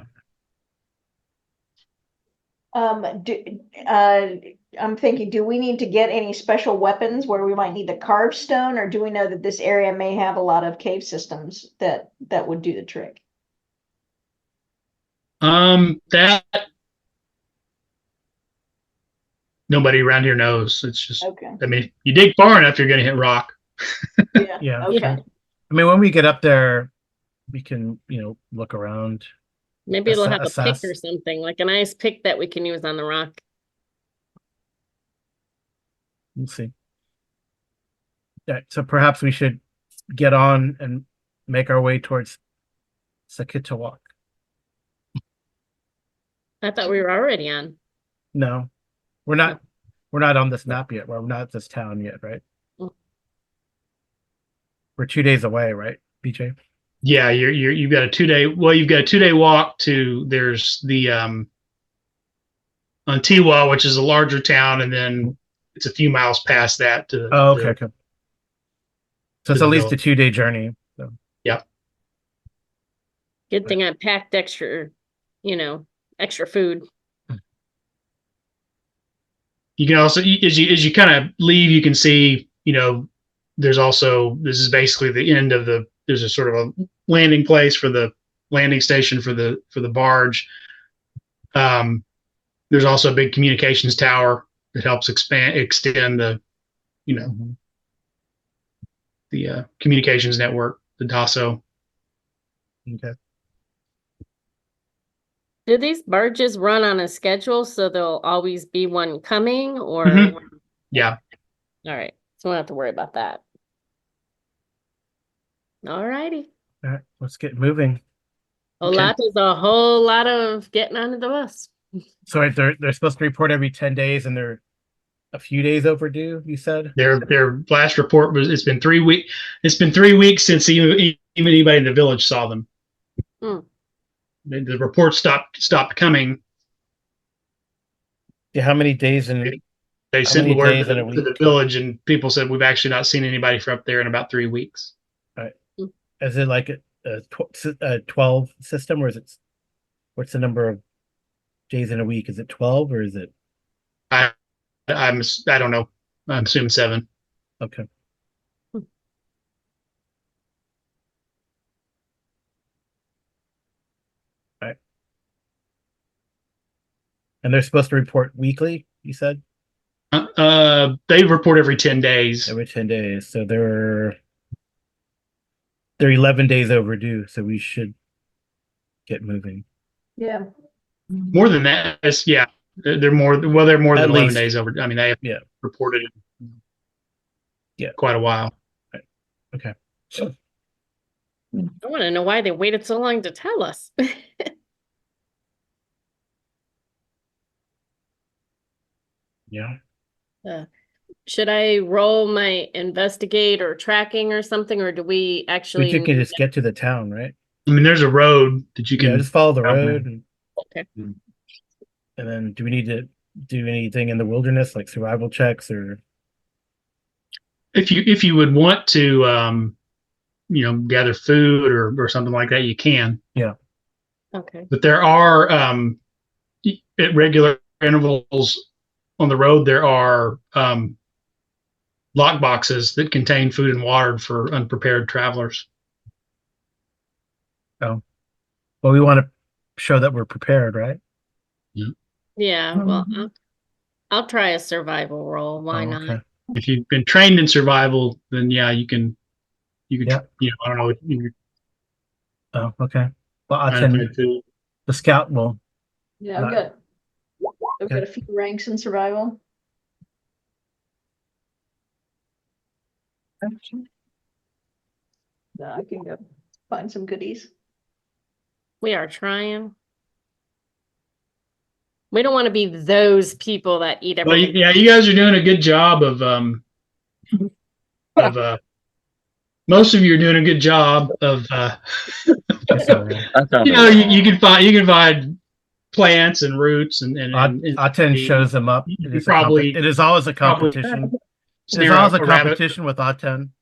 I'm thinking, do we need to get any special weapons where we might need to carve stone, or do we know that this area may have a lot of cave systems that would do the trick? That nobody around here knows. It's just, Okay. I mean, if you dig far enough, you're going to hit rock. Yeah. Yeah. Okay. Sure. I mean, when we get up there, we can, look around. Maybe it'll have a pick Assess. or something, like a nice pick that we can use on the rock. We'll see. Yeah, so perhaps we should get on and make our way towards Sakitawak. I thought we were already on. No, we're not. We're not on this map yet. We're not at this town yet, right? Mm. We're 2 days away, right, BJ? Yeah, you've got a 2 day. Well, you've got a 2 day walk to. There's the Antigua, which is a larger town, and then it's a few miles past that to. Oh, okay, okay. So it's to at the least a village. 2 day journey. So. Good thing I packed extra, extra food. You can also, as you kind of leave, you can see, there's also, this is basically the end of there's a sort of a landing place for the landing station for the barge. There's also a big communications tower that helps extend the, Mhm. the communications network, the DASO. Okay. Do these barges run on a schedule so there'll always be one coming, or? Mhm. Yeah. All right, so we don't have to worry about that. All righty. All right, let's get moving. A Okay. lot is a whole lot of getting onto the bus. So right, they're supposed to report every 10 days, and they're a few days overdue. You said. Their last report was it's been 3 weeks. It's been 3 weeks since even anybody in the village saw them. Hmm. The report stopped coming. Yeah, how many days in? They How sent many word days in a to the week? village, and people said we've actually not seen anybody from up there in about 3 weeks. Is it like a 12 system, or is it? What's the number of days in a week? Is it 12 or is it? I don't know. I'm assuming 7. Okay. All right. And they're supposed to report weekly, you said? They report every 10 days. Every 10 days. So they're 11 days overdue, so we should get moving. Yeah. More than that. Yeah. They're more than At 11 least. days over. I mean, they have reported quite a while. Okay. I want to know why they waited so long to tell us. Yeah. Should I roll my investigate or tracking or something, or do we actually? We can just get to the town, right? I mean, there's a road that you Yeah, can just follow the travel. road. And then do we need to do anything in the wilderness, like survival checks or? If you would want to, gather food or something like that, you can. Yeah. Okay. But there are at regular intervals on the road, there are lock boxes that contain food and water for unprepared travelers. Oh, well, we want to show that we're prepared, right? Yeah. Well, I'll try a survival roll. Why Oh, not? okay. If you've been trained in survival, then yeah, you can. Yeah. I don't know. You Oh, okay. Well, can I'll find send food. the scout will. Yeah, Not- I've got a few ranks in survival. I can go find some goodies. We are trying. We don't want to be those people that eat Well, everything. yeah, you guys are doing a good job of most of you are doing a good job of That's all right. I found you it. you can find plants and roots and Aten shows them up. you It is, probably- it is always a probably competition. There's snare always a a rabbit. competition with Aten.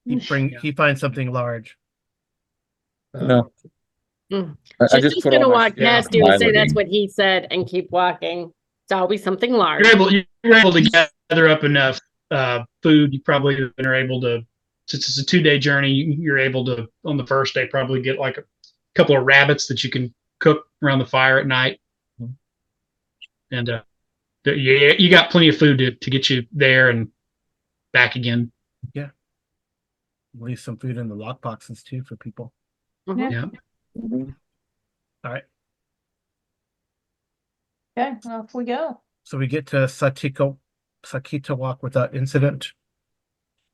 He finds something large. No. Mm. I She's just just put all gonna my walk stuff past in you my and say that's living. what he said and keep walking. It's always something large. You're able to gather up enough food. You probably are able to, since it's a 2-day journey, you're able to, on the first day, probably get like a couple of rabbits that you can cook around the fire at night. And you got plenty of food to get you there and back again. Leave some food in the lock boxes too for people. Mhm. Yeah. Mhm. All right. Okay, off we go. So we get to Sakita Walk without incident.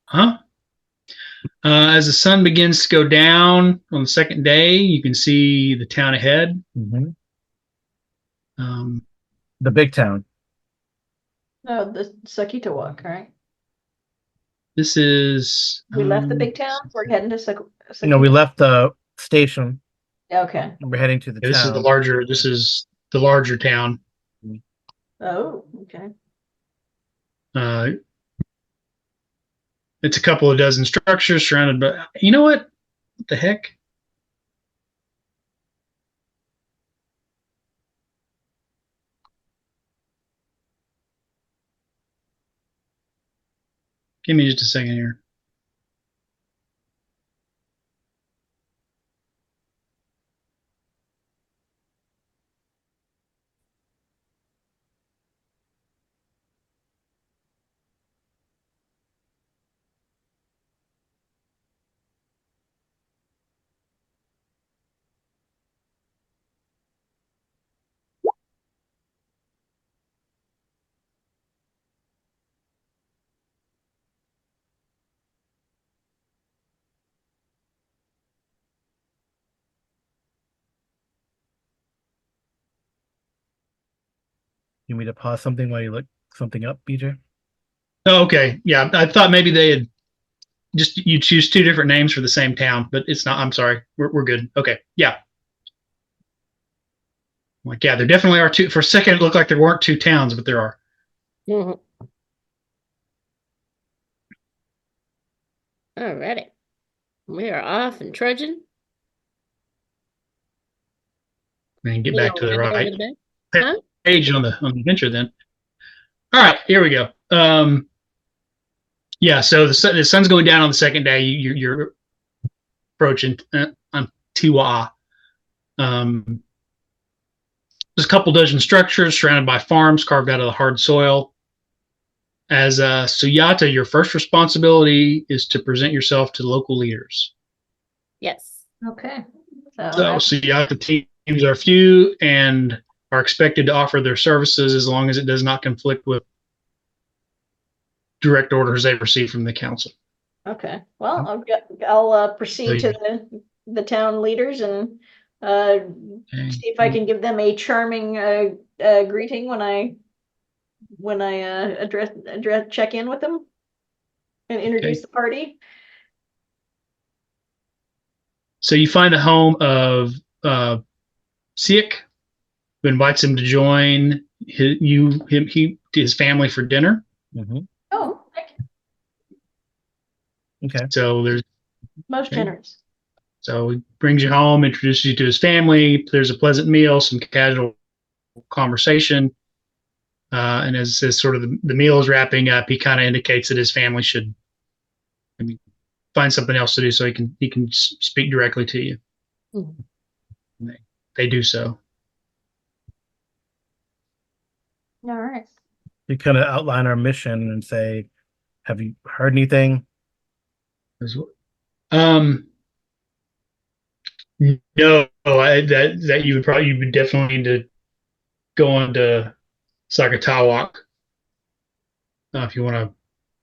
Huh? As the sun begins to go down on the second day, you can see the town ahead. Um, The big town. No, the Sakita Walk, right? this is. We left the big town. We're heading to Sakita. No, we left the station. Okay. We're heading to the This town. is the larger. This is the larger town. Oh, okay. Uh, it's a couple of dozen structures surrounded by. You know what? What the heck? Give me just a second here. You want me to pause something while you look something up, BJ? Oh, okay. Yeah, I thought maybe they had just you choose two different names for the same town, but it's not. I'm sorry. We're good. Okay. Yeah. Like, yeah, there definitely are two. For a second, it looked like there weren't two towns, but there are. Mhm. Alrighty. We are off and trudging. And get You back know, to the over right the back. Huh? page on the adventure then. All right, here we go. Yeah, so the sun's going down on the second day. You're approaching on Tiwa. There's a couple dozen structures surrounded by farms carved out of the hard soil. As Suyata, your first responsibility is to present yourself to local leaders. Yes. Okay. So Suyata teams are few and are expected to offer their services as long as it does not conflict with direct orders they receive from the council. Okay. Well, I'll proceed So to the town leaders and see if I can give them a charming greeting when I address check in with them and introduce the party. So you find the home of Siak, who invites him to join his family for dinner. Oh, thank you. Okay. So there's Most generous. So he brings you home, introduces you to his family. There's a pleasant meal, some casual conversation. And as sort of the meal is wrapping up, he kind of indicates that his family should find something else to do so he can speak directly to you. Mm-hmm. They do so. All right. We kind of outline our mission and say, have you heard anything? No, that you would definitely need to go on to Sakatawak if you want to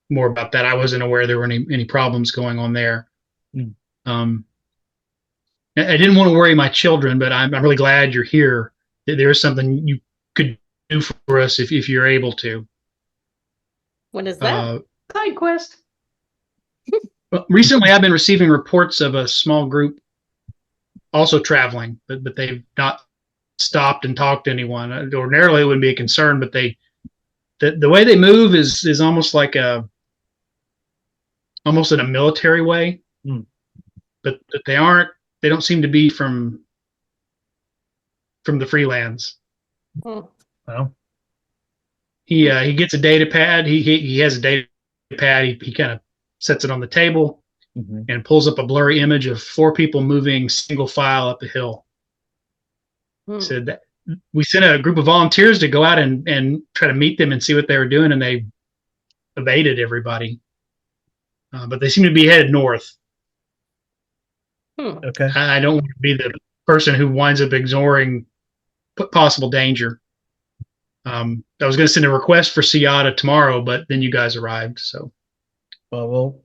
more about that. I wasn't aware there were any problems going on there. I didn't want to worry my children, but I'm really glad you're here. There is something you could do for us if you're able to. What is that? Side quest. Well, recently, I've been receiving reports of a small group also traveling, but they've not stopped and talked to anyone. Ordinarily, it wouldn't be a concern, but the way they move is almost like almost in a military way. But they aren't They don't seem to be from the freelands. Hmm. Well, He gets a data pad. He has a data pad. He kind of sets it on the table mhm. and pulls up a blurry image of 4 people moving single file up a hill. Hmm. Said that we sent a group of volunteers to go out and try to meet them and see what they were doing, and they evaded everybody. But they seem to be headed north. Hmm. Okay. I don't want to be the person who winds up ignoring possible danger. I was going to send a request for Seattle tomorrow, but then you guys arrived. So, Well, we'll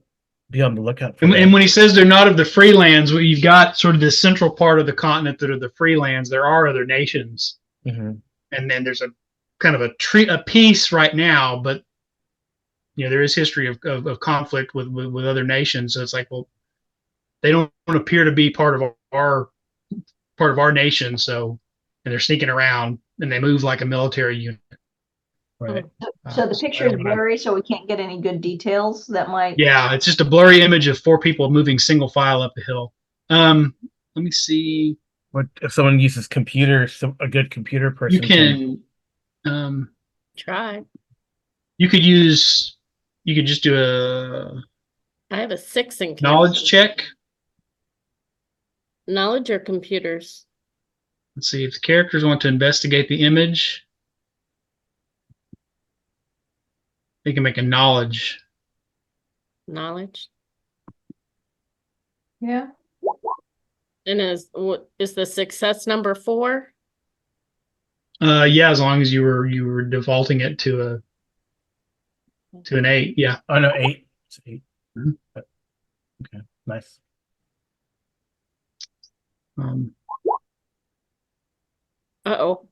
be on the lookout for and that. when he says they're not of the freelands, well, you've got sort of the central part of the continent that are the freelands. There are other nations, Mhm. and then there's a kind of a peace right now, but there is history of conflict with other nations. So it's like, well, they don't appear to be part of our nation. So, and they're sneaking around and they move like a military unit. Right. So the picture is blurry, so we can't get any good details that might. Yeah, it's just a blurry image of 4 people moving single file up a hill. Let me see. What if someone uses computers? A good computer person You can. Try. You could just do a I have a 6 in knowledge check. knowledge or computers. Let's see if the characters want to investigate the image. They can make a knowledge. Knowledge. Yeah. And is the success number 4? Yeah, as long as you were defaulting it to an 8. Yeah. Oh no, 8. It's 8. Mhm. Okay, nice. Uh-oh.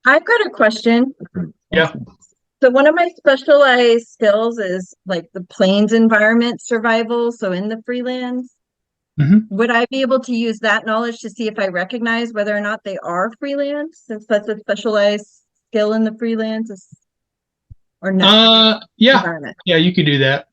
I've got a question. Yeah. So one of my specialized skills is like the plains environment survival. So in the freelands, would I be able to use that knowledge to see if I recognize whether or not they are freelance, since that's a specialized skill in the freelance, or not? Yeah. Environment. Yeah, you could do that.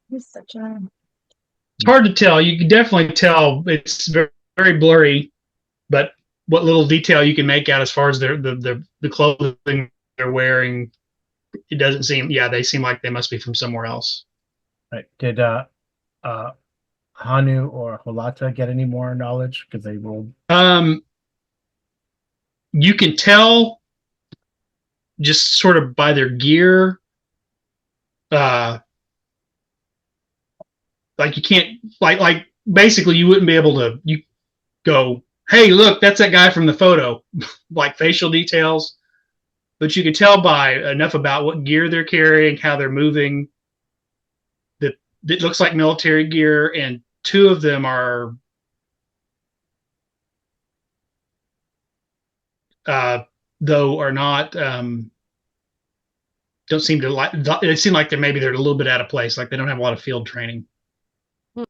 He's such a It's hard to tell. You can definitely tell it's very, very blurry, but what little detail you can make out as far as the clothing they're wearing, it doesn't seem. Yeah, they seem like they must be from somewhere else. Right. Did Hanu or Holata get any more knowledge because they rolled? You can tell just sort of by their gear. Like you can't like basically you wouldn't be able to go, hey, look, that's that guy from the photo, like facial details. But you can tell by enough about what gear they're carrying, how they're moving, that it looks like military gear, and 2 of them are though are not don't seem to like. It seems like they're a little bit out of place, like they don't have a lot of field training.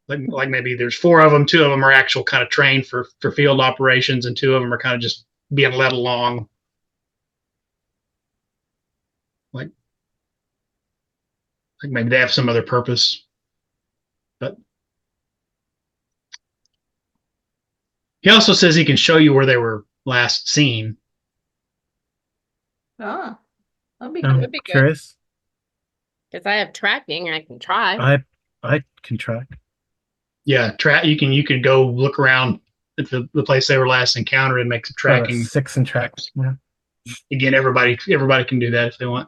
Like maybe there's 4 of them, 2 of them are actual kind of trained for field operations, and 2 of them are kind of just being led along. Like maybe they have some other purpose. But he also says he can show you where they were last seen. Ah, that'd be I'm good. be good. curious. Because I have tracking, I can try. I can track. Yeah, you can go look around at the place they were last encountered and make some tracking. 6 and tracks. Yeah. Again, everybody can do that if they want.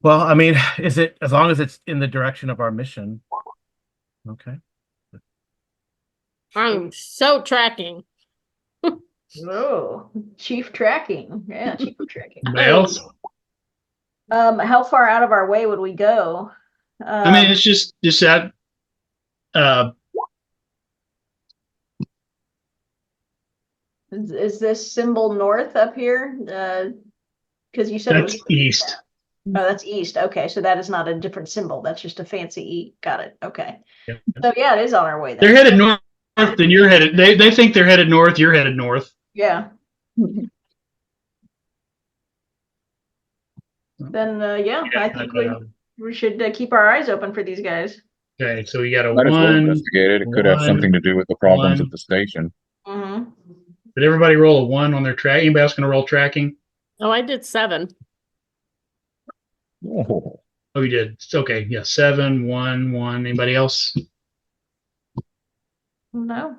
Well, I mean, is it as long as it's in the direction of our mission? Okay. I'm so tracking. Oh, chief tracking. Yeah, chief tracking. Anybody else? How far out of our way would we go? I mean, it's just that. Is this symbol north up here? Because you said it That's was east. Oh, that's east. Okay, so that is not a different symbol. That's just a fancy E. Got it. Okay. Yeah. So yeah, it is on our way They're then. headed north, then you're headed. They think they're headed north. You're headed north. Yeah. Then yeah, I think we should keep our eyes open for these guys. Okay, so we got a Might as well one. investigate it. It could have something to do with the problems at the station. Mm-hmm. Did everybody roll a 1 on their track? Anybody else going to roll tracking? Oh, I did 7. Oh, Oh, you did. Okay, yeah, 7, 1, 1. Anybody else? No.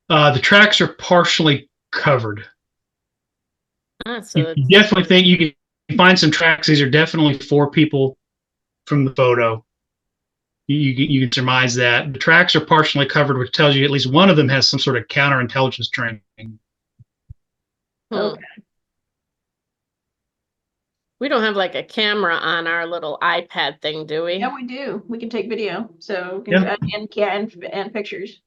The tracks are partially covered. So You definitely think you can find some tracks. These are definitely 4 people from the photo. You can surmise that. The tracks are partially covered, which tells you at least one of them has some sort of counterintelligence training. Okay. We don't have like a camera on our little iPad thing, do we? Yeah, we do. We can take video. So Yeah. and pictures.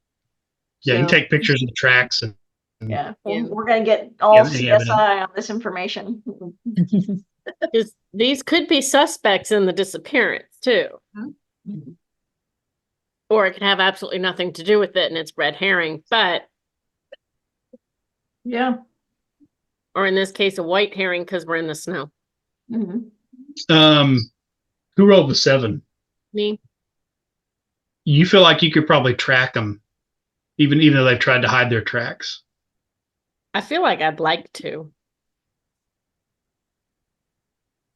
Yeah, you can So, take pictures of the tracks. And yeah, Yeah. we're gonna get all the CSI on this information. Because these could be suspects in the disappearance too. Mm-hmm. Or it could have absolutely nothing to do with it and it's red herring, but Yeah. or in this case a white herring because we're in the snow. Mm-hmm. Who rolled the 7? Me? You feel like you could probably track them, even though they've tried to hide their tracks. I feel like I'd like to.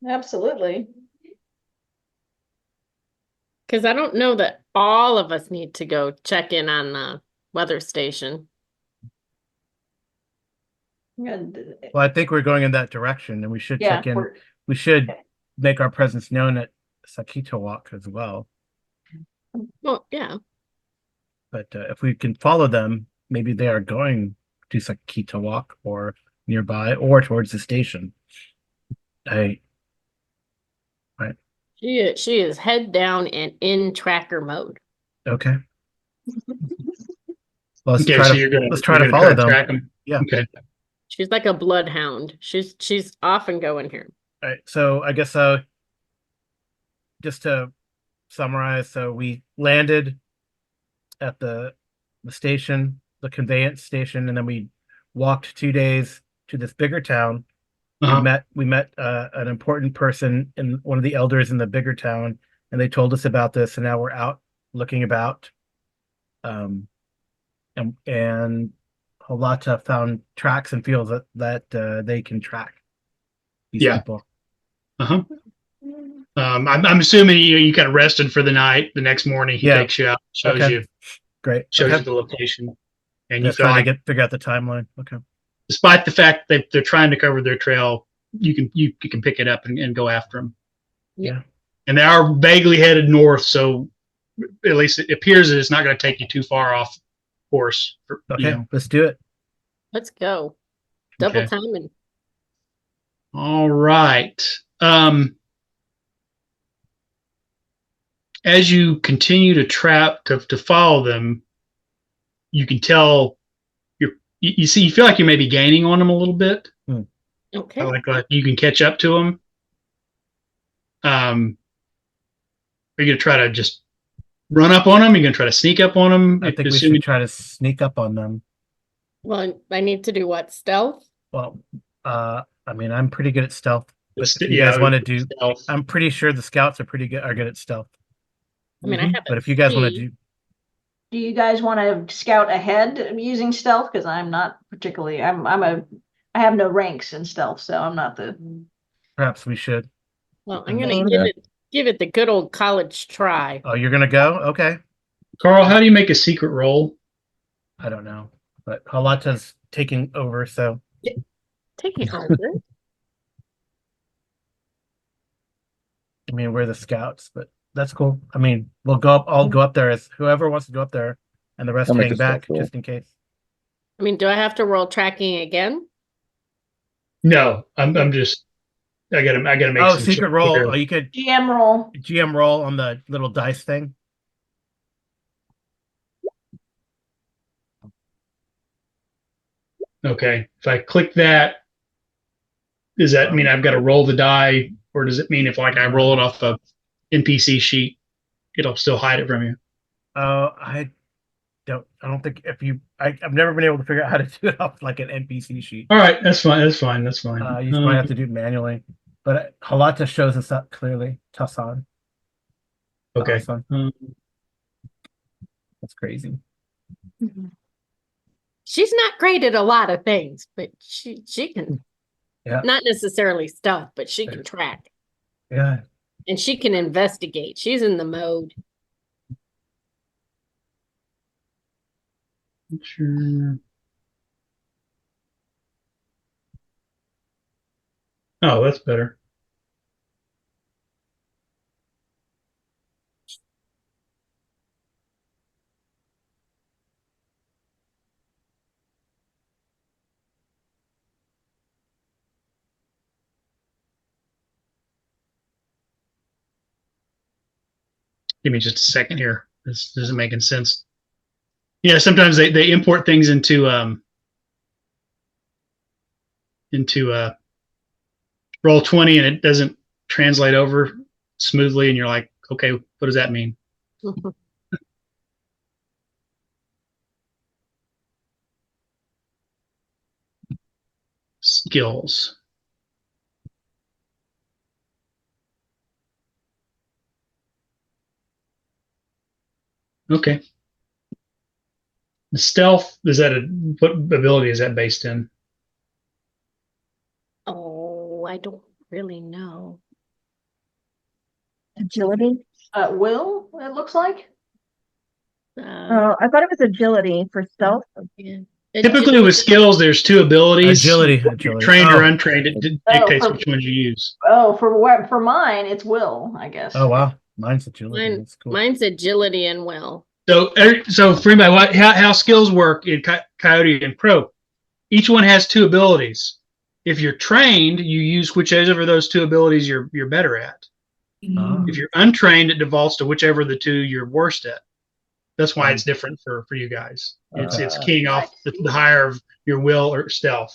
Absolutely. Because I don't know that all of us need to go check in on the weather station. Well, I think we're going in that direction, and we should Yeah, check in. We should make our presence known at Sakitawak as well. Well, yeah. But if we can follow them, maybe they are going to Sakitawak or nearby or towards the station. Right. She is head down and in tracker mode. Okay. Well, let's Okay, try so to let's try to follow them. track them. Yeah. Okay. She's like a bloodhound. She's off and going here. All right. So I guess just to summarize, so we landed at the station, the conveyance station, and then we walked 2 days to this bigger town. We met an important person in one of the elders in the bigger town, and they told us about this, and now we're out looking about. And Halata found tracks and feels that they can track these people. I'm assuming you kind of rested for the night. The next morning he takes you out, shows you the location, and you feel like figure out the timeline. Okay. Despite the fact that they're trying to cover their trail, you can pick it up and go after them. Yeah. And they are vaguely headed north, so at least it appears that it's not going to take you too far off course. Okay, let's do it. Let's go. Double timing. All right. As you continue to follow them, you can tell you feel like you may be gaining on them a little bit. Okay. Like you can catch up to them. Are you gonna try to just run up on them? You're gonna try to sneak up on them? I think we should try to sneak up on them. Well, I need to do what? Stealth? Well, I mean, I'm pretty good at stealth. But if you Yeah, guys want to do, stealth. I'm pretty sure the scouts are good at stealth. I mean, I have But if you guys want to do, Do you guys want to scout ahead using stealth? Because I'm not particularly. I have no ranks in stealth, so I'm not the. perhaps we should. Well, I'm gonna give it the good old college try. Oh, you're gonna go? Okay. Carl, how do you make a secret roll? I don't know, but Halata's taking over, so Taking over. I mean, we're the scouts, but that's cool. I mean, we'll go up. I'll go up there as whoever wants to go up there, and the rest hang back just in case. I mean, do I have to roll tracking again? No, I'm just. I gotta make. Oh, secret roll. Oh, you could GM roll. GM roll on the little dice thing. Okay. If I click that, does that mean I've got to roll the die, or does it mean if like I roll it off a NPC sheet, it'll still hide it from you? I don't think if you, I've never been able to figure out how to do it off like an NPC sheet. All right, that's fine. That's fine. That's fine. You might have to do it manually, but Halata shows us up clearly. Tassan. Okay. Tassan. That's crazy. She's not great at a lot of things, but she can, Yeah. not necessarily stuff, but she can track Yeah. and she can investigate. She's in the mode. Sure. Oh, that's better. Give me just a second here. This isn't making sense. Yeah, sometimes they import things into Roll20 and it doesn't translate over smoothly, and you're like, okay, what does that mean? Skills. Okay. The stealth, what ability is that based in? Oh, I don't really know. Agility. Will, it looks like. Oh, I thought it was agility for stealth. Yeah. Typically with skills, there's two abilities. Agility. Trained or untrained. It dictates which ones you use. Oh, for mine, it's will, I guess. Oh wow, mine's agility. That's cool. Mine's agility and will. So for anybody, how skills work in Coyote and Crow, each one has two abilities. If you're trained, you use whichever of those two abilities you're better at. If you're untrained, it defaults to whichever of the two you're worst at. That's why it's different for you guys. It's keying off the higher of your will or stealth.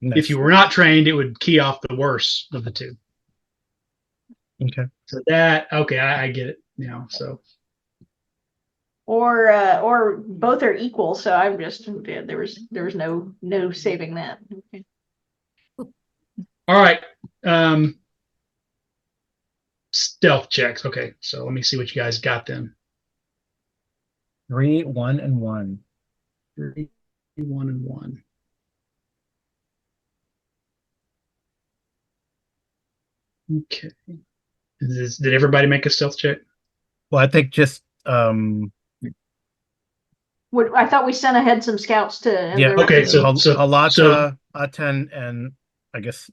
Nice. If you were not trained, it would key off the worst of the two. Okay. So that I get it now. So. Or both are equal. So I'm just there was no saving that. Okay. All right. Stealth checks. Okay, so let me see what you guys got then. 3, 1, and 1. 3, 1, and 1. Okay. Did everybody make a stealth check? Well, I think just I thought we sent ahead some scouts to. yeah. Okay, so Halata, Aten, and I guess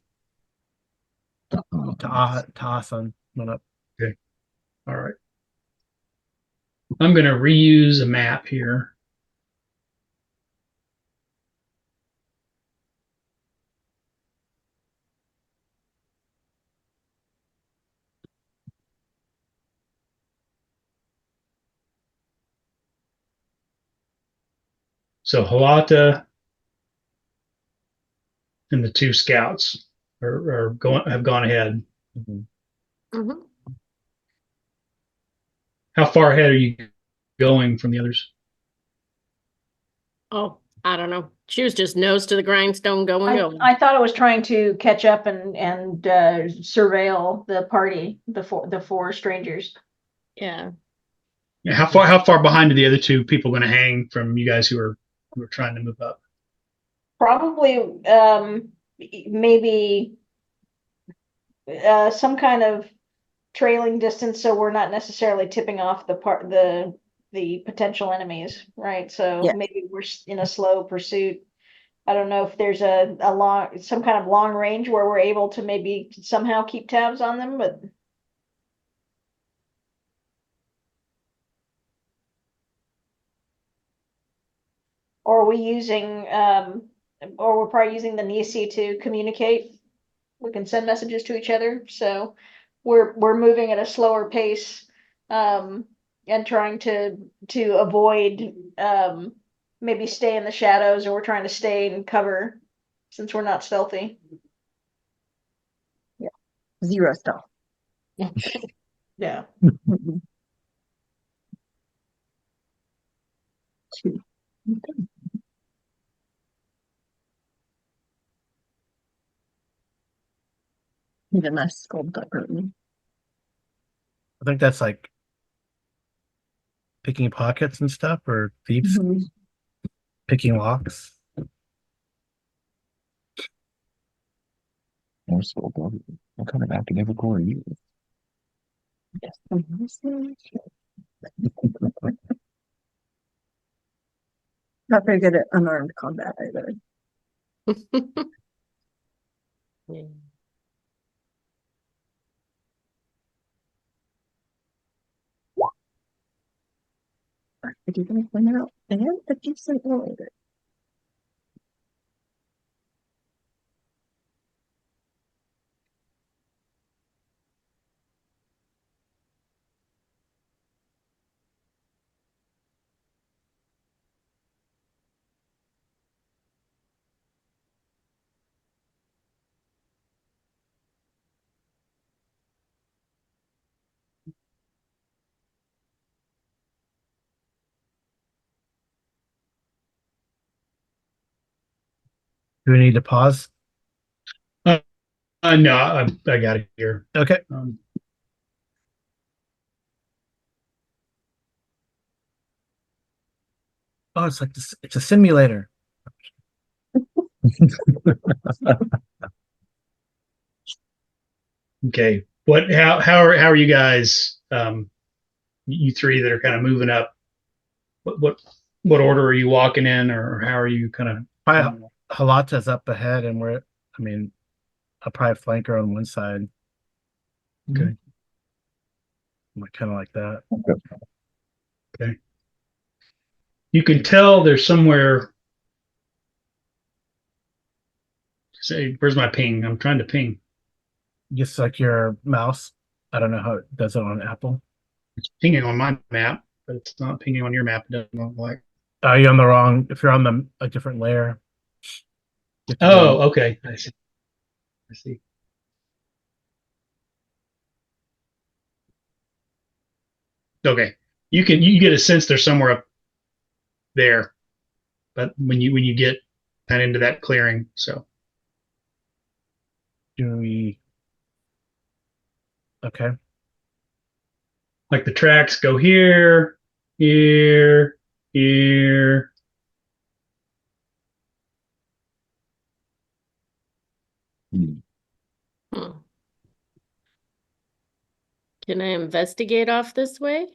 Ta'asan went up. Okay. All right. I'm going to reuse a map here. So Halata and the two scouts have gone ahead. Mm-hmm. How far ahead are you going from the others? Oh, I don't know. She was just nose to the grindstone going. I thought it was trying to catch up and surveil the party, the four strangers. Yeah. Yeah, how far behind are the other two people going to hang from you guys who are trying to move up? Probably maybe some kind of trailing distance, so we're not necessarily tipping off the potential enemies, right? So Yeah. maybe we're in a slow pursuit. I don't know if there's some kind of long range where we're able to maybe somehow keep tabs on them, but or we're probably using the Nisi to communicate. We can send messages to each other, so we're moving at a slower pace, and trying to avoid maybe stay in the shadows, or we're trying to stay in cover since we're not stealthy. 0 stealth. Yeah. Mhm. 2. Okay. Need a nice skullduggery. I think that's like picking pockets and stuff, or thieves Mhm. picking locks. Or so, what kind of academic core are you? Yes. Mhm. Not very good at unarmed combat either. Yeah. Are you going to point it out? And a decent earlier. Do we need to pause? No, I got it here. Okay. Oh, it's like this, it's a simulator. Okay. How are you guys? You three that are kind of moving up. What order are you walking in, or how are you kind of? Probably Halata's up ahead, and I mean, I'll probably flank her on one side. Okay. Kind of like that. Okay. You can tell there's somewhere. Say, where's my ping? I'm trying to ping. Just like your mouse. I don't know how it does it on Apple. It's pinging on my map, but it's not pinging on your map. It doesn't look like. You're on the wrong. If you're on a different layer. You have to Oh, go- okay. I see. I see. Okay. You get a sense there's somewhere up there, but when you get kind of into that clearing, so Do we? Okay. like the tracks go here, here, here. Hmm. Hmm. Can I investigate off this way?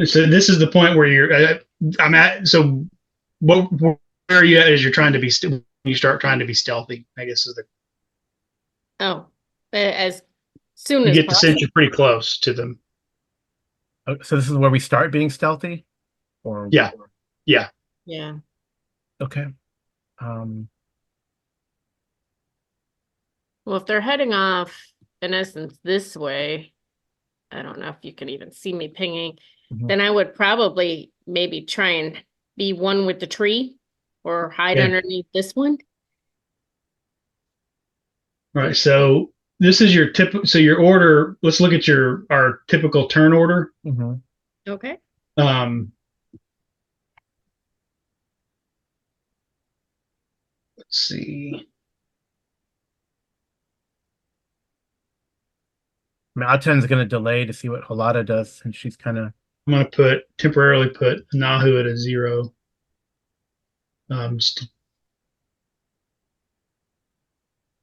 So this is the point where I'm at. So where are you at as you're trying to be? You start trying to be stealthy. I guess is the Oh, as soon you as get the sense possible. you're pretty close to them. So this is where we start being stealthy, or Yeah. Yeah. Yeah. Okay. Um. Well, if they're heading off, in essence, this way, I don't know if you can even see me pinging, Mhm. then I would probably maybe try and be one with the tree or hide Okay. underneath this one. All right. So this is your So your order. Let's look at our typical turn order. Mhm. Okay. Um, let's see. I mean, Aten's going to delay to see what Halata does, and she's kind of. I'm going to temporarily put Nahu at a 0.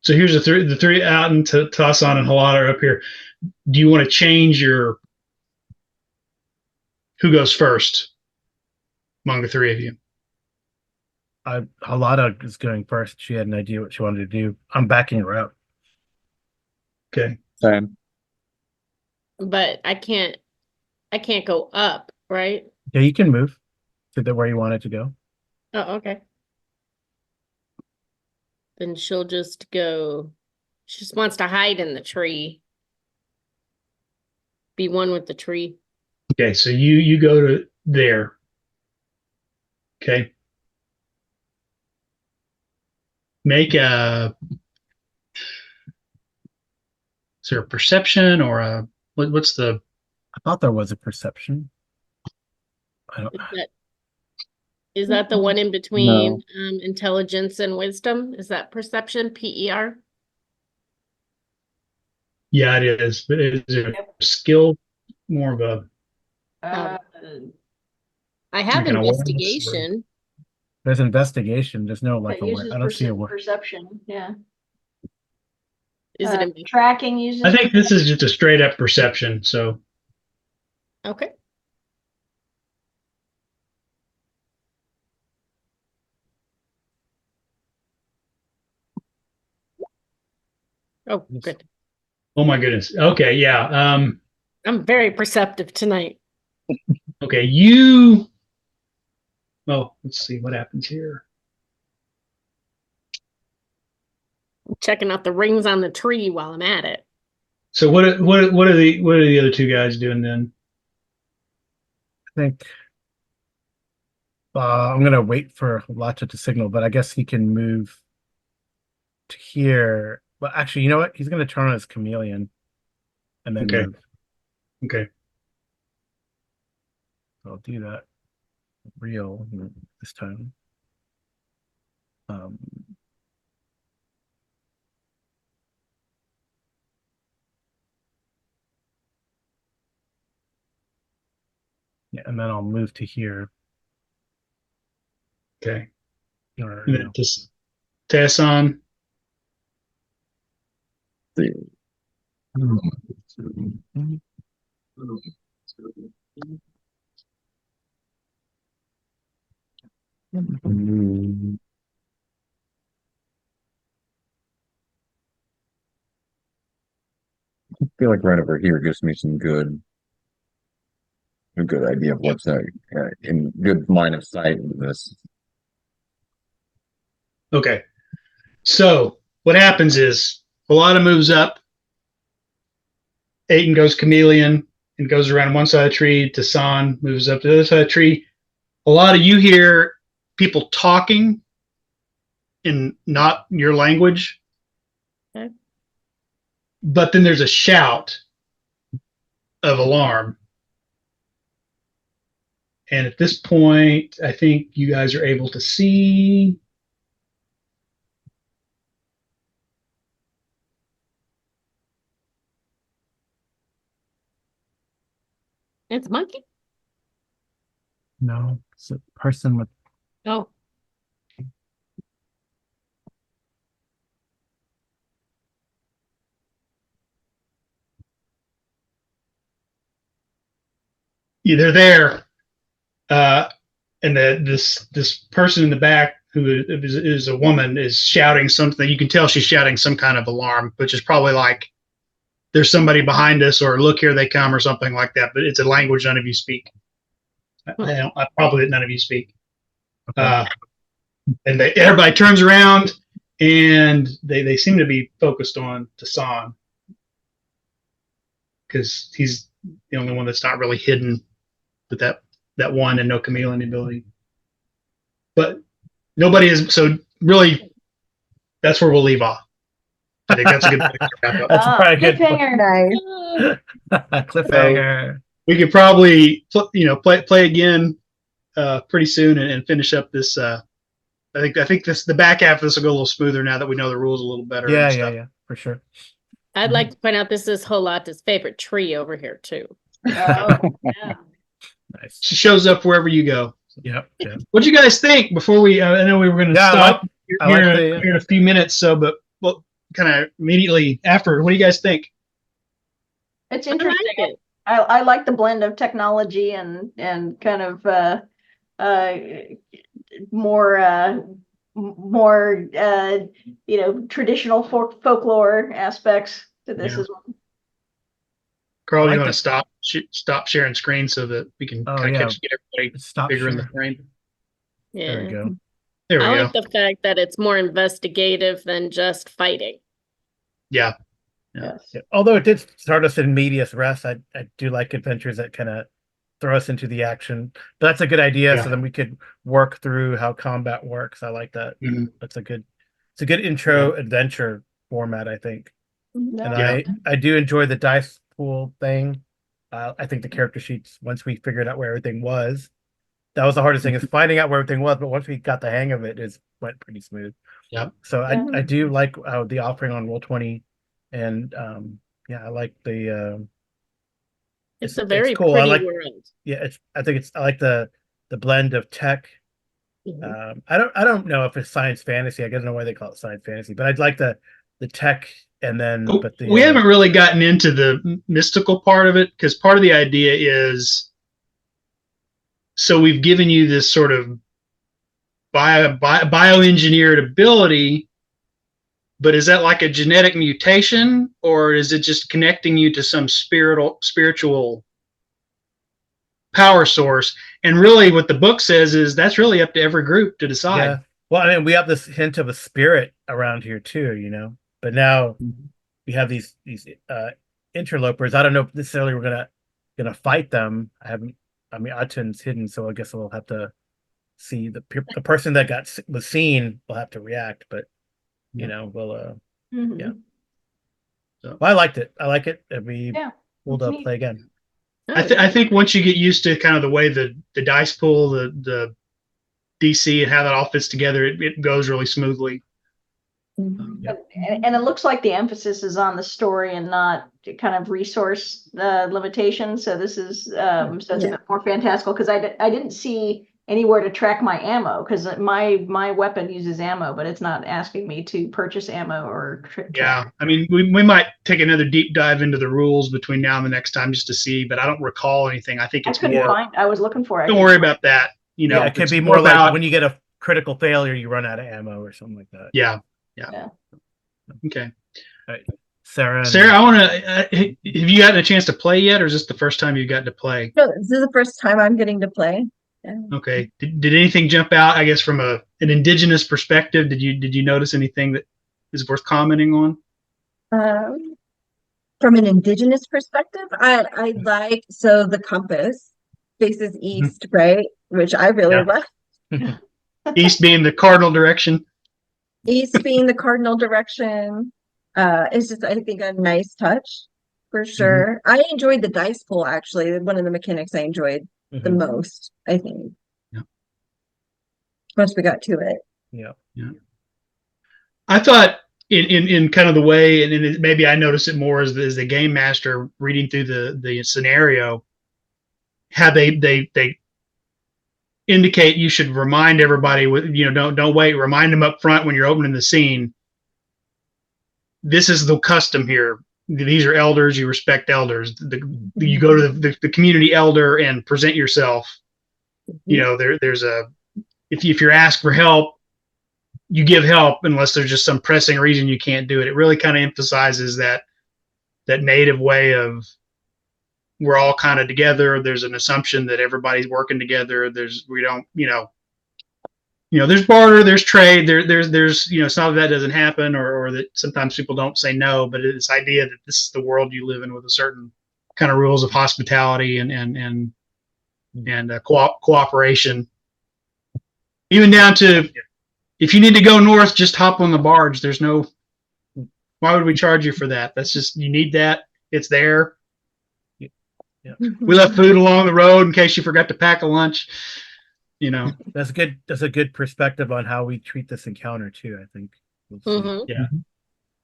So here's the three out and Tassan and Halata are up here. Do you want to change your who goes first among the three of you? Halata is going first. She had an idea what she wanted to do. I'm backing her up. Okay. Same. But I can't go up, right? Yeah, you can move to where you wanted to go. Oh, okay. Then she'll just go. She just wants to hide in the tree. Be one with the tree. Okay. So you go to there. Okay. Make a. Is there a perception or a what's the? I thought there was a perception. I don't. Is that the one in No. between intelligence and wisdom? Is that perception? PER? Yeah, it is. But is it a skill? More of a Uh, I have like an awareness or- investigation. There's investigation. There's no like that uses I don't see a word. perception. Yeah. Is it in, Tracking uses? I think this is just a straight up perception. So okay? Oh, good. oh my goodness. Okay, yeah. I'm very perceptive tonight. Okay, you. Oh, let's see what happens here. I'm checking out the rings on the tree while I'm at it. So what are the other two guys doing then? I think I'm gonna wait for Lacha to signal, but I guess he can move to here. Well, actually, you know what? He's gonna turn on his chameleon and then Okay. move. Okay. So I'll do that real this time. Yeah, and then I'll move to here. Okay. Or, And then just Tesson. I feel like right over here gives me a good idea of what's in good line of sight with this. Okay. So what happens is Balada moves up. Aiden goes chameleon and goes around one side of the tree. Tassan moves up to the other side of the tree. A lot of you hear people talking in not your language. Okay. But then there's a shout of alarm. And at this point, I think you guys are able to see. It's a monkey. no, it's a person with Oh, They're there. And this person in the back who is a woman is shouting something. You can tell she's shouting some kind of alarm, which is probably like there's somebody behind us or look, here they come or something like that. But it's a language none of you speak. I probably that none of you speak. okay. And everybody turns around and they seem to be focused on Tassan because he's the only one that's not really hidden with that one and no chameleon ability. But nobody is, so really that's where we'll leave off. I think that's a good place to wrap up. That's probably a good Cliffhanger. Nice. cliffhanger. We could probably play again pretty soon and finish up this. I think this the back half of this will go a little smoother now that we know the rules a little better. Yeah, and yeah, stuff. yeah, for sure. I'd like to point out this is Holata's favorite tree over here too. Oh, yeah. Nice. She shows up wherever you go. Yep. Yeah. What do you guys think before we? I know we were going to Yeah, stop I here, like here in a few minutes. So, but well, kind of immediately after, what do you guys think? It's I like interesting. it. I like the blend of technology and kind of more traditional folklore aspects to this Yeah. as well. Carl, I you like want it. to stop sharing screen so that we can Oh, kind yeah. of get everybody Stop bigger in the sharing. frame. There we Yeah. go. There we I go. like the fact that it's more investigative than just fighting. Yeah. Yes. Yeah. Although it did start us in medias res, I do like adventures that kind of throw us into the action. But that's a good idea. Yeah. So then we could work through how combat works. I like that. Mhm. It's a good intro adventure format, I think. No. And Yeah. I do enjoy the dice pool thing. I think the character sheets, once we figured out where everything was, that was the hardest thing, is finding out where everything was. But once we got the hang of it, it went pretty smooth. Yep. So Yeah. I do like the offering on Roll20, and yeah, I like the. It's a very cool. I pretty like, world. yeah, I like the blend of tech. Mhm. I don't know if it's science fantasy. I don't know why they call it science fantasy, but I'd like the tech, and then but the We haven't really gotten into the mystical part of it, because part of the idea is, so we've given you this sort of bioengineered ability, but is that like a genetic mutation, or is it just connecting you to some spiritual power source? And really what the book says is that's really up to every group to decide. Yeah. Well, I mean, we have this hint of a spirit around here too, you know. But now we have these interlopers. I don't know if necessarily we're gonna fight them. I mean, Atun's hidden, so I guess we'll have to see the person that was seen will have to react. But you know, we'll Mhm. yeah. So Well, I liked it. I like it. Yeah, We'll it's neat. play again. I think once you get used to kind of the way the dice pool, the DC, and how that all fits together, it goes really smoothly. Yeah. And it looks like the emphasis is on the story and not kind of resource limitations. So this is so it's a bit more fantastical, because I didn't see anywhere to track my ammo, because my weapon uses ammo, but it's not asking me to purchase ammo or Yeah, I mean, we might take another deep dive into the rules between now and the next time just to see, but I don't recall anything. I think I it's couldn't more. find. I was looking for it. Don't worry about that. You know, Yeah, it could it's be more like about, when you get a critical failure, you run out of ammo or something like that. Yeah. All Okay. right. Sarah, I want to. Have you gotten a chance to play yet, or is this the first time you've gotten to play? No, this is the first time I'm getting to play. Yeah. Okay. Did anything jump out? I guess from an indigenous perspective, did you notice anything that is worth commenting on? From an indigenous perspective, I like, so the compass faces east, right? Which I really Yeah. like. East being the cardinal direction. East being the cardinal direction. It's just, I think, a nice touch for sure. I enjoyed the dice pool, actually. One of the mechanics I enjoyed the most, I think. Yeah. Once we got to it. Yeah. I thought in kind of the way, and maybe I noticed it more as the game master reading through the scenario, how they indicate you should remind everybody with, don't wait, remind them up front when you're opening the scene. This is the custom here. These are elders. You respect elders. You go to the community elder and present yourself. You know, there's if you're asked for help, you give help unless there's just some pressing reason you can't do it. It really kind of emphasizes that native way of, we're all kind of together. There's an assumption that everybody's working together. There's barter, there's trade, there's it's not that doesn't happen, or that sometimes people don't say no, but it's idea that this is the world you live in with a certain kind of rules of hospitality and cooperation, even down to, if you need to go north, just hop on the barge. There's no, why would we charge you for that? That's just, you need that. It's there. Yeah. We left food along the road in case you forgot to pack a lunch. That's good. That's a good perspective on how we treat this encounter too, I think. We'll see.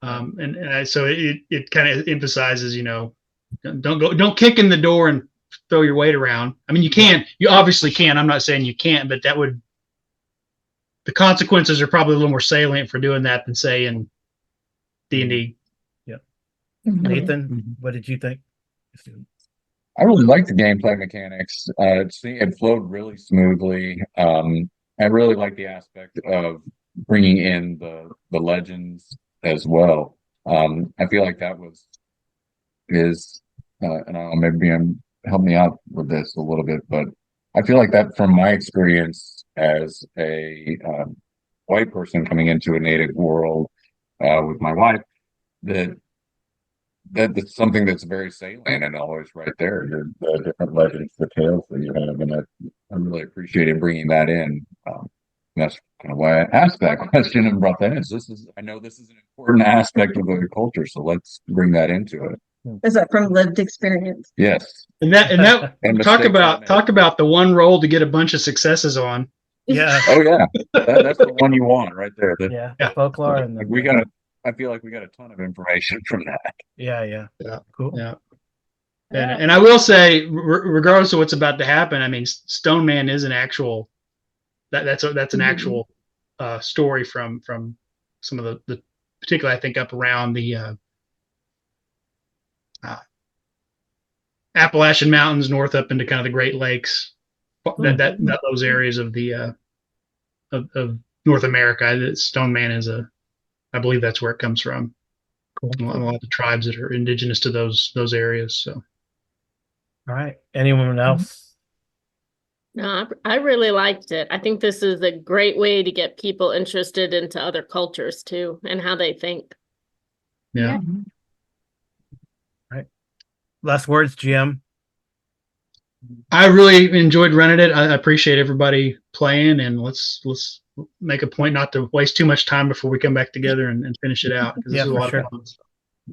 Yeah. So it kind of emphasizes, don't kick in the door and throw your weight around. I mean, you obviously can. I'm not saying you can't, but the consequences are probably a little more salient for doing that than, say, in D&D. Yeah. Nathan, what did you think? I really like the gameplay mechanics. It flowed really smoothly. I really like the aspect of bringing in the legends as well. I feel like that is and I don't know, maybe help me out with this a little bit, but I feel like that, from my experience as a white person coming into a native world with my wife, that that's something that's very salient and always right there. The different legends, the tales that you have, and I really appreciated bringing that in. That's kind of why I asked that question and brought that in. So I know this is an important aspect of the culture, so let's bring that into it. Is that from lived experience? Yes. And that And talk mistakes are about made. the one roll to get a bunch of successes on. Yeah. Oh yeah, that's the one you want right there. Yeah. Yeah. Folklore and Like, the, I feel like we got a ton of information from that. yeah. Yeah. Cool. Yeah. And I will say, regardless of what's about to happen, I mean, Stone Man is an actual that's an actual story from some of the particularly I think up around the Appalachian Mountains, north up into kind of the Great Lakes, that those areas of the of North America. That Stone Man is I believe that's where it comes from. Cool. A lot of the tribes that are indigenous to those areas. So. All right. Anyone else? No, I really liked it. I think this is a great way to get people interested into other cultures too and how they think. Yeah. All right. Last words, GM. I really enjoyed running it. I appreciate everybody playing, and let's make a point not to waste too much time before we come back together and finish it out. This is a lot of fun.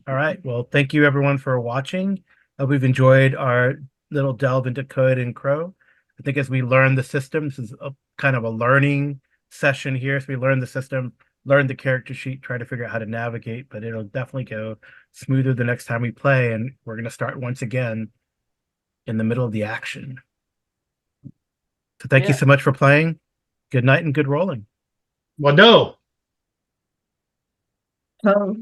All right. Well, thank you everyone for watching. We've enjoyed our little delve into Coyote and Crow. I think as we learn the system, this is a kind of a learning session here. So we learn the system, learn the character sheet, try to figure out how to navigate, but it'll definitely go smoother the next time we play. And we're going to start once again in the middle of the action. So thank you so much for playing. Good night and good rolling. Wado. Oh.